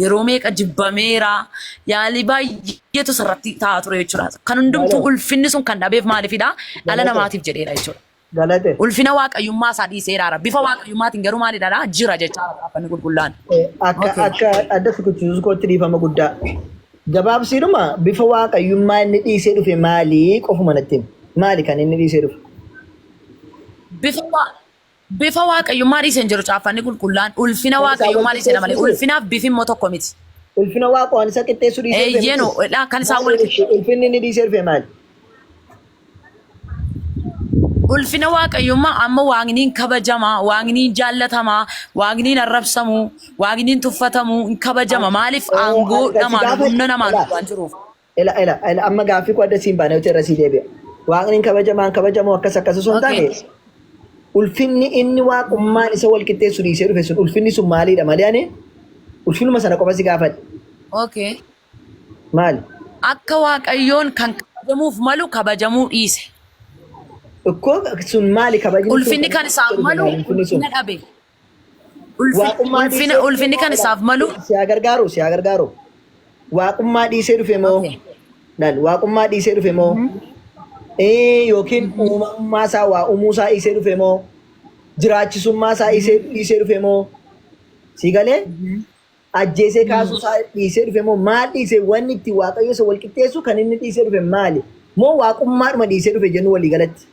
yeroo meeqa jibbameera yaalii baay'eetu sarratti ta'aa ture jechuudha. Kan hundumtuu ulfinni sun kan dhabeef maaliifidha? Dhala namaatiif jedheera jechuudha. galate. Ulfina waaqayyummaa isaa dhiiseeraara. Bifa waaqayyummaatiin garuu maalidha? Jira jechaa afaan qulqullaan. Akka adda fikichuus kootti dhiifama guddaa. Gabaabsiidhuma bifa waaqayyummaa inni dhiisee dhufe maali qofuma natti maali kan inni dhiisee dhufe? Bifa waaqayyummaa dhiiseen jiru caaffanni qulqullaan ulfina waaqayyummaa dhiisee malee ulfinaaf bifi immoo tokko miti. Ulfina waaqaan isa qixxeessu dhiisee dhufe. Eeyyeno kan isaan wal ulfinni inni dhiisee dhufe maali? ulfina waaqayyummaa amma waaqniin kabajamaa, waaqniin jaallatamaa, waaqniin arrabsamuu, waaqniin tuffatamuu hin kabajama. Maaliif aangoo namaan humna namaan waan jiruuf. Amma gaaffii koo adda siin baanee irra sii deebi'a. Waaqniin kabajamoo akkas osoo hin taane ulfinni inni waaqummaan isa wal qixxeessu dhiisee dhufe sun ulfinni sun maalidha malee ani ulfinuma sana qofa si gaafadhe. Okay. Maali? Akka waaqayyoon kan kabajamuuf malu kabajamuu dhiise. Ikkoo sun maali kabajni? Ulfinni kan isaaf malu ulfina dhabe. Ulfinni kan isaaf malu. Si gargaaru. Waaqummaa dhiisee dhufe moo? Waaqummaa dhiisee dhufe moo? Yookiin uumamummaa isaa waa uumuusaa dhiisee dhufe moo? Jiraachisummaa isaa dhiisee dhufe moo? Si galee? Ajjeesee kaasuusaa dhiisee dhufe moo? Maal dhiisee wanni itti waaqayyo isa wal qixxeessu kan inni dhiisee dhufe maali? Moo waaqummaadhuma dhiisee dhufe jennu walii galatti?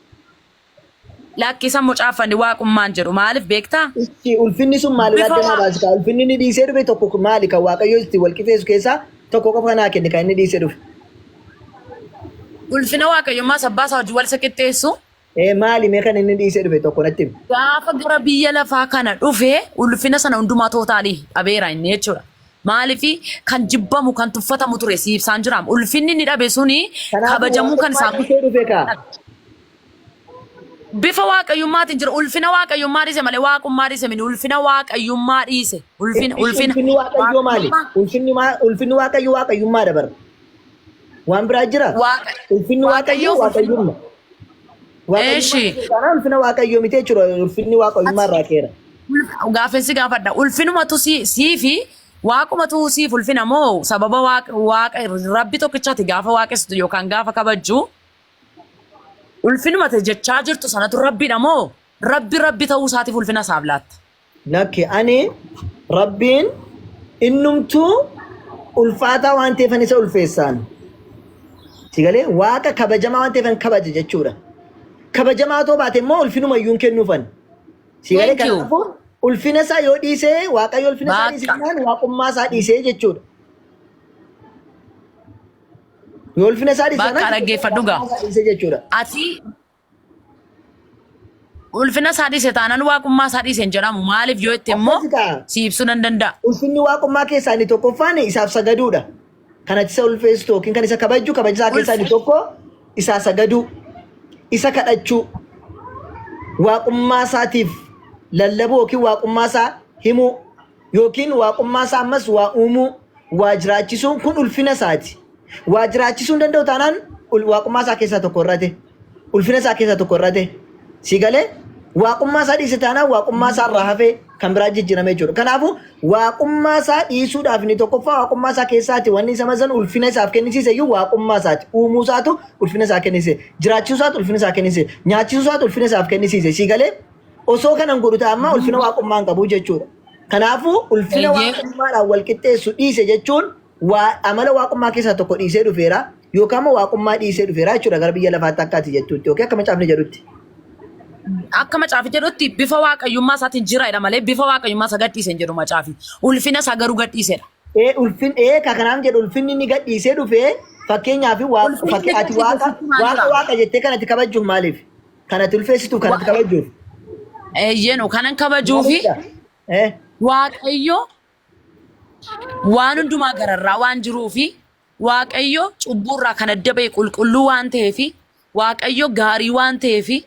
Lakkisa mucaafanni waaqummaan jedhu maaliif beektaa? Ulfinni sun maali addanaa baasika? Ulfinni inni dhiisee dhufe tokko maali kan waaqayyo itti wal qixxeessu keessaa tokko qofa kanaa kenne kan inni dhiisee dhufe? Ulfina waaqayyummaa sabbaa isaa wajjin wal isa qixxeessu. Maali mee kan inni dhiisee dhufe tokko natti himi? Gaafa gara biyya lafaa kana dhufe ulfina sana hundumaa tootaalii dhabeera inni jechuudha. Maaliifi kan jibbamu kan tuffatamu ture siibsaan jiraam. Ulfinni inni dhabe suni kabajamuu kan isaa bifa waaqayyummaatiin jira. Ulfina waaqayyummaa dhiise malee waaqummaa dhiise mini ulfina waaqayyummaa dhiise. Ulfina waaqayyoo maali? Ulfinni waaqayyummaa dabar. Waan biraa jira? Ulfinni waaqayyummaa. Ulfina waaqayyoo miti jechuudha. Ulfinni waaqayyummaa irraa keera. Gaafessi gaafadha. Ulfinumatu siifi waaqumatu siif ulfina moo sababa rabbi tokkichaati gaafa waaqessitu yookaan gaafa kabajju ulfinuma jechaa jirtu sanatu rabbidha moo rabbi ta'uu isaatiif ulfina isaaf laatta? Lakki ani rabbiin innumtuu ulfaataa waan ta'eef isa ulfeessaan. Sigalee waaqa kabajamaa waan ta'eef kabaja jechuudha. Kabajamaa too baate immoo ulfinuma iyyuu kennuufan. Sigalee kanaafuu ulfina isaa yoo dhiisee waaqayyo ulfina isaa dhiisee waaqummaa isaa dhiisee jechuudha. Yoo ulfina isaa dhiisee bakka dhaggeeffadhu gaa. Ati ulfina isaa dhiisee taanaan waaqummaa isaa dhiisee hin jedhamu maaliif yoo itti immoo si ibsuu nan danda'a. Ulfinni waaqummaa keessaa inni tokkoffaan isaaf sagaduudha. Kanatti isa ulfeessitu yookiin kan isa kabaju kabajisaa keessaa inni tokko isaa sagaduu, isa kadhachuu, waaqummaa isaatiif lallabuu yookiin waaqummaa isaa himuu yookiin waaqummaa isaa ammas waa uumuu, waa jiraachisuun kun ulfina isaati. Waa jiraachisuu hin danda'u taanaan waaqummaa isaa keessaa tokko irratti ulfina isaa keessaa tokko irratti si galee waaqummaa isaa dhiise taanaan waaqummaa isaa irraa hafee kan biraa jijjiiramee jiru. Kanaafuu waaqummaa isaa dhiisuudhaaf inni tokkoffaa waaqummaa isaa keessaati wanni isa mazan ulfina isaaf kennisiise iyyuu waaqummaa isaati. Uumuu isaatu ulfina isaa kennisiise, jiraachisuu isaatu ulfina isaa kennisiise, nyaachisuu isaatu ulfina isaaf kennisiise si galee osoo kanan godhu ta'ammaa ulfina waaqummaa hin qabu jechuudha. Kanaafuu ulfina waaqummaadhaan wal qixxeessu dhiise jechuun amala waaqummaa keessaa tokko dhiisee dhufeera yookaan waaqummaa dhiisee dhufeera jechuudha gara biyya lafaatti akkaati jechuutti yookiin akka macaafni jedhutti. Akka macaafni jedhutti bifa waaqayyummaa isaatiin jiraadha malee bifa waaqayyummaa isa gadhiisee hin jedhu macaafi. Ulfina isaa garuu gadhiisedha. Kanaan jedhu ulfinni inni gadhiisee dhufee fakkeenyaaf ati waaqa jettee kanatti kabajuuf maaliif? Kanatti ulfeessituuf kanatti kabajuuf. Eeyyenu kanan kabajuufi waaqayyo waan hundumaa gararraa waan jiruufi waaqayyo cubburraa kan adda ba'e qulqulluu waan ta'eefi waaqayyo gaarii waan ta'eefi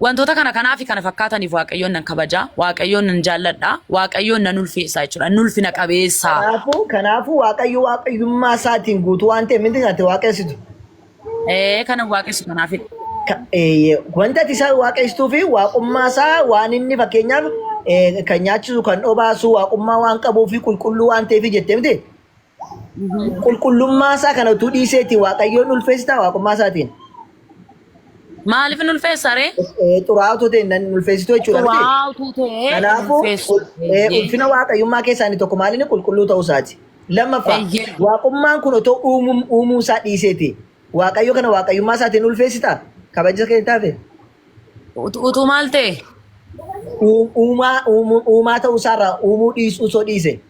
wantoota kanaaf kana fakkaataniif waaqayyoon nan kabajaa, waaqayyoon nan jaalladha, waaqayyoon nan ulfeessaa jechuudha. Nan ulfina qabeessaa. Kanaafuu waaqayyo waaqayyummaa isaatiin guutuu waan ta'eef miti ati waaqessitu. Kanan waaqessu kanaafidha. Wanta ati isa waaqessituu fi waaqummaa isaa waan inni fakkeenyaaf kan nyaachisu kan dhobaasu waaqummaa waan qabuu fi qulqulluu waan ta'eef jettee miti. Qulqullummaa isaa kana utuu dhiiseeti waaqayyoon ulfeessitaa waaqummaa isaatiin. Maaliif hin ulfeessare? Xuraa'atu ta'e nan ulfeessitu jechuudha miti. Xuraa'atu ta'e Kanaafuu ulfeessu. ulfina waaqayyummaa keessaa inni tokko maali qulqulluu ta'uu isaati. Lammaffaa Eeyyee. waaqummaan kun otoo uumuu isaa dhiiseeti. Waaqayyo kana waaqayyummaa isaatiin ulfeessita. Kabaja kee taafe. Utuu maal ta'e? Uumaa ta'uu isaarraa uumuu dhiisuu osoo dhiise.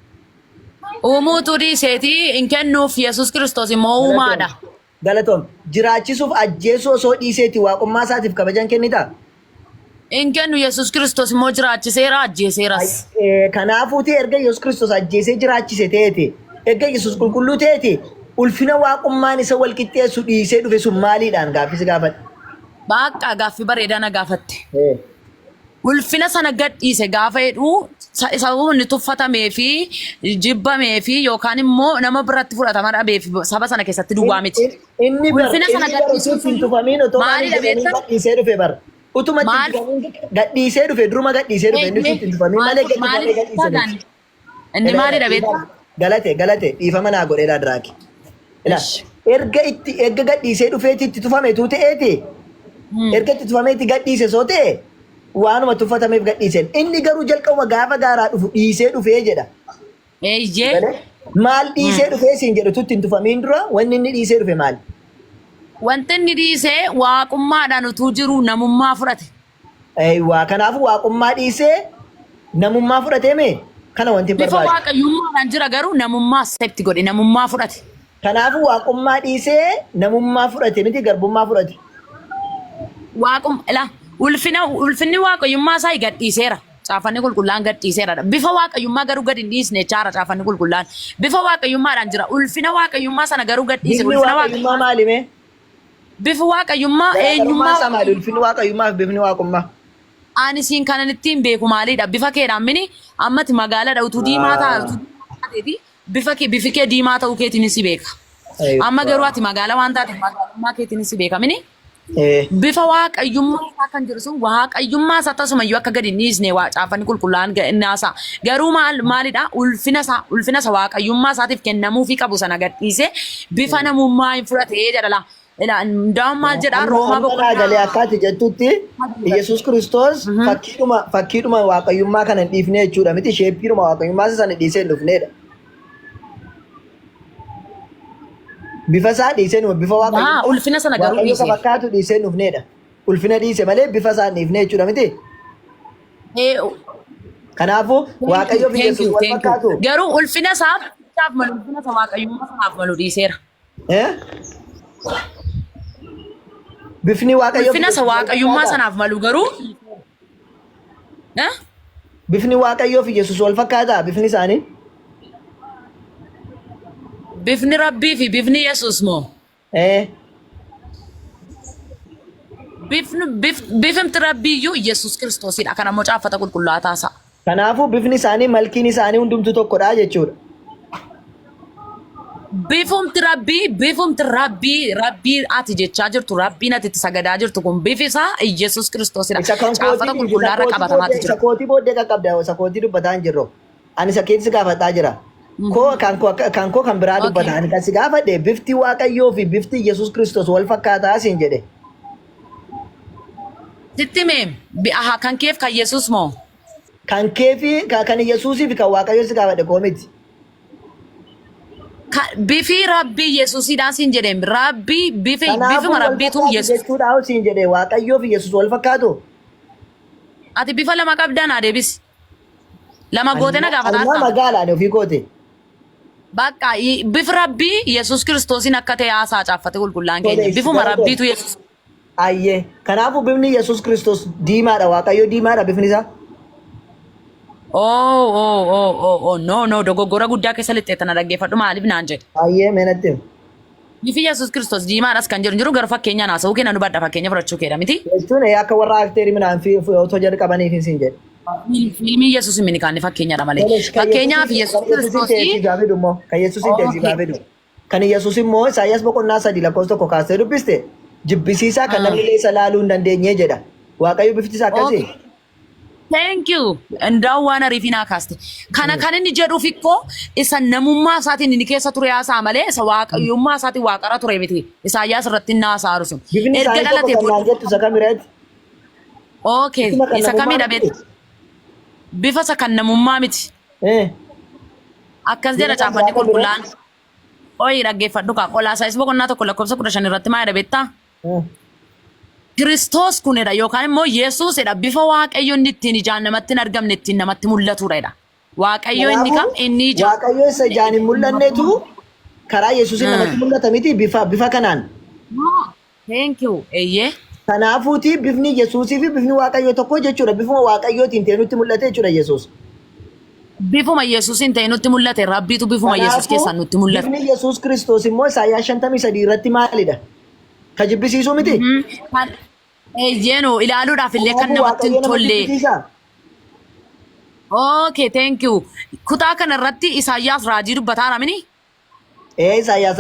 Uumuutu dhiiseeti hin kennuuf Yesuus Kiristoos immoo uumaadha. Galatoom jiraachisuuf ajjeesuu osoo dhiiseeti waaqummaa isaatiif kabajan kennita. Hin kennu Yesuus Kiristoos immoo jiraachiseera ajjeeseeras. Kanaafuuti erga Yesuus Kiristoos ajjeesee jiraachise ta'eeti. Erga Yesuus qulqulluu ta'eeti. Ulfina waaqummaan isa wal qixxeessu dhiisee dhufe sun maaliidhaan gaaffii gaafadha. Baaqqa gaaffii bareedaa na gaafatte. Ulfina sana gadhiise gaafa jedhu sababni tuffatamee fi jibbamee fi yookaan immoo nama biratti fudhatama dhabee fi saba sana keessatti duwwaa miti. Inni Ulfina sana gadhiisuuf hin tufamiin otoo maalidha beektaa? gadhiisee dhufe bara. Utuma gadhiisee dhufe duruma gadhiisee dhufe inni hin tufamiin malee gadhiisee dhufe. Inni maalidha beektaa? Galate dhiifama naa godheedha diraaki. Erga gadhiisee dhufeeti itti tufameetu ta'eeti. Erga itti tufameeti gadhiise soo ta'e waanuma tuffatameef gadhiiseen. Inni garuu jalqabuma gaafa gaaraa dhufu dhiisee dhufee jedha. Eeyyee. Maal dhiisee dhufee siin jedhu tutti hin tufamiin dura wanni inni dhiisee dhufe maali? Wanti inni dhiisee waaqummaadhaan utuu jiru namummaa fudhate. Kanaafuu waaqummaa dhiisee namummaa fudhatee mee? Kana wanti hin Bifa barbaadu. waaqayyummaadhaan jira garuu namummaa accept godhe namummaa fudhate. Kanaafuu waaqummaa dhiisee namummaa fudhate miti garbummaa fudhate. Ulfinni waaqayyummaa isaa gadhiiseera. Caafanni qulqullaan gadhiiseera. Bifa waaqayyummaa garuu gad hin dhiisne chaara caafanni qulqullaan. Bifa waaqayyummaadhaan jira. Ulfina waaqayyummaa sana garuu gadhiise. Bifni waaqayyummaa maali mee? Bifa waaqayyummaa Eenyummaa eenyummaa maali? Ulfinni waaqayyummaa fi bifni waaqummaa. ani siin kanan ittiin beeku maalidha? Bifa keedhaan mini ammati magaaladha utuu diimaa taa'eeti. Bifi kee diimaa ta'uu keetiin si beeka. Amma garuu ati magaala waan taateef magaalummaa keetiin si beeka mini. Bifa waaqayyummaa isaa kan jiru sun waaqayyummaa isaa tasumayyuu akka gadi hin dhiisne waa caafanni qulqullaan ga'innaasa. Garuu maalidha? Ulfina isaa waaqayyummaa isaatiif kennamuufii qabu sana gadhiise bifa namummaa hin fudhatee jedhala. Ndaa'um maal jedhaa Roomaa boqonnaa galee akkaati jettutti Yesuus Kiristoos fakkiidhuma waaqayyummaa kana hin dhiifne jechuudha miti sheeppiidhuma waaqayyummaa sana dhiisee hin dhufnedha. Bifa isaa dhiisee nuuf bifa waaqayyummaa ulfina sana garuu waaqayyo dhiise. fakkaatu dhiisee hin dhufnedha. Ulfina dhiise malee bifa isaa hin dhiifne jechuudha miti. Kanaafuu waaqayyo fi Yesuus wal fakkaatu. Garuu ulfina isaaf malu ulfina isaa waaqayyummaa sanaaf malu dhiiseera. Bifni waaqayyo Ulfina isaa waaqayyummaa sanaaf malu garuu bifni waaqayyoo fi Yesuus wal fakkaataa bifni isaanii. bifni Rabbii fi bifni Yesuus moo? Bifni Rabbiyyuu Yesuus Kiristoosidha. Kan ammoo caafata qulqullaa'aa isaa. Kanaafuu bifni isaanii malkiin isaanii hundumtu tokkodha jechuudha. Bifumti Rabbii ati jechaa jirtu Rabbiin ati itti sagadaa jirtu kun bifi isaa Yesuus Kiristoosidha. Caafata qulqullaa'aa irra qabatamaatu jira. Sakootii booddee qaqqabda sakootii dubbataa hin jirru. Ani sakeetti gaafataa jira. Kan koo kan biraa dubbataa ani kan si gaafadhe bifti waaqayyoo fi bifti Yesuus Kiristoos wal fakkaataa siin jedhe. Sitti mee kan keef kan Yesuus moo? Kan keefi kan Yesuusii fi kan waaqayyoo si gaafadhe koo miti. Bifi Rabbii Yesuusidhaan siin jedheen bifuma Rabbiitu Yesuus. Jechuudhaan siin jedhe waaqayyoo fi Yesuus wal fakkaatu. Ati bifa lama qabdaan haa deebisi. Lama goote na gaafataa Almaa magaalaan ofii goote. Bakka bifi Rabbii Yesuus Kiristoosiin akka ta'e haasaa caafate qulqullaan keenya. Bifuma Rabbiitu Yesuus. Ayyee. Kanaafuu bifni Yesuus Kiristoos diimaadha waaqayyoo diimaadha bifni isaa. No, dogoggora guddaa keessa lixxee tana dhaggeeffadhu maaliif naan jedhe. Ayyee meenatti. Bifi Yesuus Kiristoos diimaadhas kan jiru gara fakkeenyaan haasa'uu kenna nu badda fakkeenya fudhachuu keedha miti. Jechuun akka warra akteerii minaan fi otoo jedhu qabaniif hin siin jedhe. Fiilmii Yesuus hin minikaan fakkeenyadha malee. Fakkeenyaaf Yesuus Kiristoosii. Kan Yesuusin teessii gaafee dhufu. Kan Yesuus immoo Isaayyaas boqonnaa 3 lakkoofsa 1 kaastee dubbiste jibbisiisaa kan namni illee isa laaluu hin dandeenye jedha. Waaqayyo bifti isaa akkasii. Thank you. Ndaw waan ariifinaa kaaste. Kana kan inni jedhuuf ikkoo isa namummaa isaatiin inni keessa ture haasaa malee isa waaqayyummaa isaatiin waaqara ture miti. Isaayyaas irratti inni haasa'aa sun. Bifni Erga isaanii dhalatee tokko kan jettu isa kamireeti? Okay. Isa kamidha beektu? Bifa isa kan namummaa miti. Akkas jedha caaffanni qulqullaan. Oyi dhaggeeffadhu kaa Qolaasaayis boqonnaa tokko lakkoofsa 15 irratti maal jedha beektaa? Kiristoos kunidha yookaan immoo Yesuusidha bifa waaqayyo inni ittiin ijaan namatti hin argamne ittiin namatti mul'atudha. Waaqayyo inni kam inni ijaan. Waaqayyo isa ijaan hin mul'annetu karaa Yesuusin namatti mul'ata miti bifa kanaan. Thank you. Eeyyee. Kanaafuuti bifni Yesuusii fi bifni Waaqayyo tokko jechuudha. Bifuma Waaqayyootiin ta'e nutti mul'ate jechuudha Yesuus. Bifuma Yesuusin ta'e nutti mul'ate rabbiitu bifuma Yesuus keessaa nutti mul'ate. Bifni Yesuus Kiristoos immoo Isaayyaas 53 irratti maalidha? Ka jibbisiisuu miti? Eeyyeenoo ilaaluudhaaf illee kan namatti hin tolle. Okay, thank you. Kutaa kana irratti Isaayyaas raajii dubbataara mini? Isaayyaas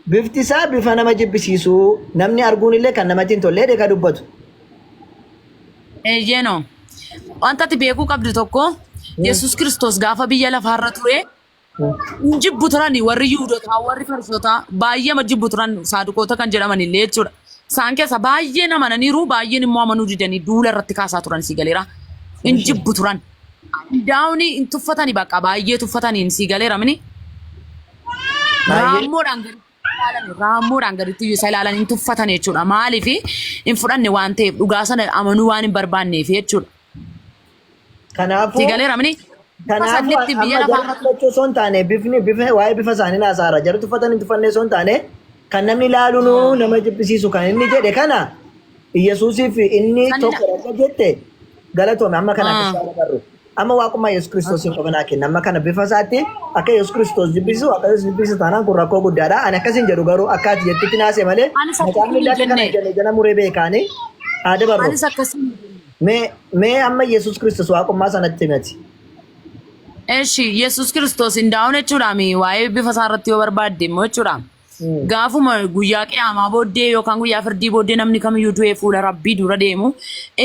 bifti isaa bifa nama jibbisiisuu namni arguun illee kan namatti hin tolle deekaa dubbatu. Eeyyeenoo. Wanta ati beekuu qabdu tokko Yesuus Kiristoos gaafa biyya lafaarra ture jibbu turani warri Yihuudootaa warri Farisootaa baay'ee jibbu turan saaduqoota kan jedhaman illee jechuudha. Isaan keessa baay'een amananiiru baay'een immoo amanuu didanii duula irratti kaasaa turan si galeera. In jibbu turan. Daawni in tuffatanii bakka baay'ee tuffatanii si galeera mini. Raammoodhaan gaditti isa ilaalan in tuffatan jechuudha. Maaliif in fudhanne waan ta'eef dhugaa sana amanuu waan hin barbaanneef jechuudha. Kanaafuu si galeera mini. Kanaafuu biyya lafaarratti osoo hin taane waa'ee bifa isaanii naasaara jarri tuffatan hin tuffanne osoo hin taane kan namni ilaaluun nama jibbisiisu kan inni jedhe kana Yesuusiif inni tokko akka jette galatoome amma kana akka agarru amma waaqummaa Yesuus Kiristoosiin qabanaa kenna amma kana bifa isaatti akka Yesuus Kiristoos jibbisiisu akka Yesuus jibbisiisu taanaan kun rakkoo guddaadha ani akkasiin jedhu garuu akka ati jettitti naase malee maqaan miidhaa kana jala muree beekaanii haada barru mee amma Yesuus Kiristoos waaqummaa sanatti himati. Eshi Yesuus Kiristoos indaa'uun jechuudhaami waa'ee bifa isaarratti yoo barbaadde immoo jechuudha. Gaafuma guyyaa qiyaamaa booddee yookaan guyyaa firdii booddee namni kamiyyuu du'ee fuula rabbii dura deemu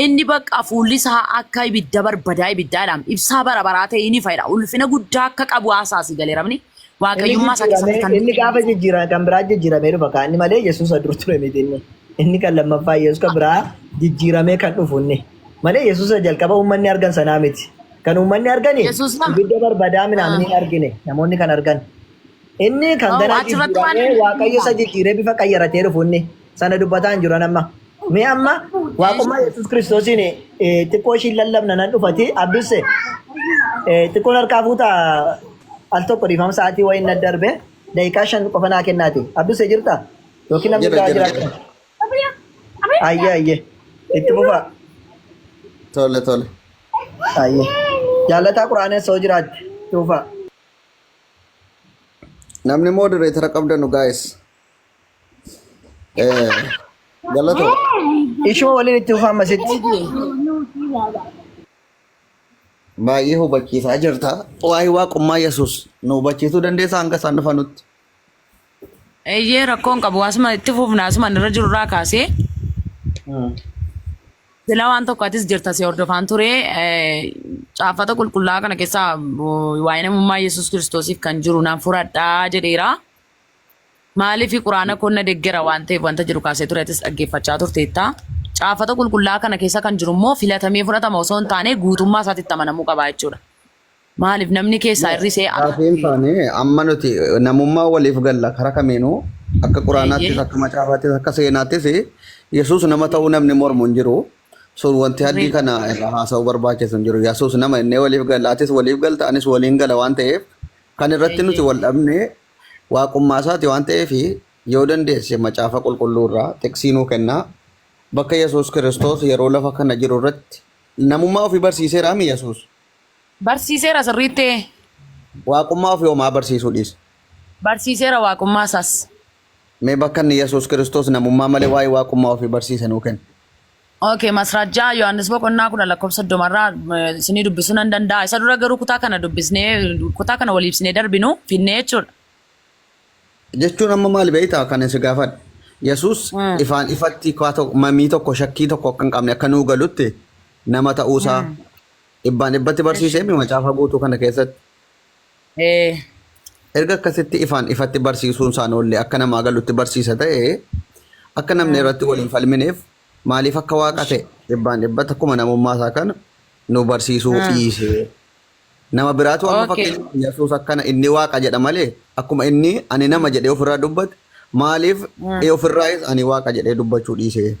inni bakka fuulli isaa akka ibidda barbadaa ibiddaadhaan ibsaa bara baraa ta'e ni fayyada. Ulfina guddaa akka qabu haasaasi galeeramni waaqayyummaa isaa keessatti kan inni gaafa jijjiirame kan biraa jijjiiramee dhufa kan inni malee Yesuus dur ture miti inni kan lammaffaa Yesuus kan biraa jijjiiramee kan dhufu inni malee Yesuus jalqaba uummanni argan sanaa miti. Kan uummanni argani ibidda barbadaa midhaan hin argine namoonni kan argan inni kan ganaa jijjiirame waaqayyo isa jijjiiree bifa qayyaratee dhufu inni sana dubbataa hin jiran amma mee amma waaqummaa Yesuus Kiristoosiin xiqqoo ishiin lallabna nan dhufati abbisse xiqqoon harkaa fuutaa al tokko dhiifama sa'aatii wayiin na darbe daqiiqaa 5 qofa naa kennaati abbisse jirta yookiin namni biraa jiraata ayyee itti fufa tole ayyee jaalataa quraanee soo jiraatti tuufa. Namni moderator qabdanu guys. Galato. Ishuma waliin itti tuufa ammasitti. Baay'ee hubachiisaa jirta. Waa'ee waaqummaa Yesuus nu hubachiisuu dandeessaa hanga isaan dhufanutti. Eeyyee rakkoon qabu asuma itti fuufna asuma irra jiru irraa kaasee. Sila waan tokko atis jirta si hordofaan ture caafata qulqullaa kana keessaa waa'ee namummaa Yesuus Kiristoosiif kan jiru naan fudhadhaa jedheera. Maaliif quraana konna deeggera waan ta'eef wanta jiru kaasee ture atis dhaggeeffachaa turteetta. Caafata qulqullaa kana keessa kan jiru immoo filatamee fudhatama osoo hin taane guutummaa isaatti amanamuu qaba jechuudha. Maaliif namni keessaa hir'isee Gaafiin faane amma nuti namummaa waliif galla karaa kamiinuu akka quraanaattis akka macaafaattis akka seenaattis Yesuus nama ta'uu namni mormu hin jiru. Sun wanti haddii kana irraa haasa'uu barbaachisu hin jiru. Yesuus nama inni waliif gala atis waliif galta anis waliin gala waan ta'eef kan irratti nuti wal dhabne waaqummaa isaati waan ta'eef yoo dandeesse macaafa qulqulluu irraa teksiinuu kennaa bakka Yesuus Kiristoos yeroo lafa kana jiru irratti namummaa ofii barsiiseera mi Yesuus? Barsiiseera sirriitti. Waaqummaa ofii homaa barsiisuu dhiise. Barsiiseera waaqummaa isaas. Mee bakka inni Yesuus Kiristoos namummaa malee waa'ee waaqummaa ofii barsiise nuu kenna. Okay, masrajaa Yohaannis boqonnaa 10 lakkoofsa 30 isinii dubbisuu nan danda'a. Isa dura garuu kutaa kana waliibsinee darbinu finnee jechuudha. Jechuun amma maali beektaa kan si gaafadhu? Yesus ifaan ifatti mamii tokko shakkii tokko akka hin qabne akka nuu galutti nama ta'uusaa dhibbaan dhibbatti barsiisee macaafa guutuu kana keessatti. Erga akkasitti ifaan ifatti barsiisuun isaan oollee akka namaa galutti barsiisa ta'e akka namni irratti waliin falmineef maaliif akka waaqa ta'e dhibbaan dhibbatti akkuma namummaa isaa kana nu barsiisuu dhiisee. Nama biraatu amma fakkeenya Yesuus akkana inni waaqa jedha malee akkuma inni ani nama jedhee ofirraa dubbate maaliif ofirraayis ani waaqa jedhee dubbachuu dhiisee.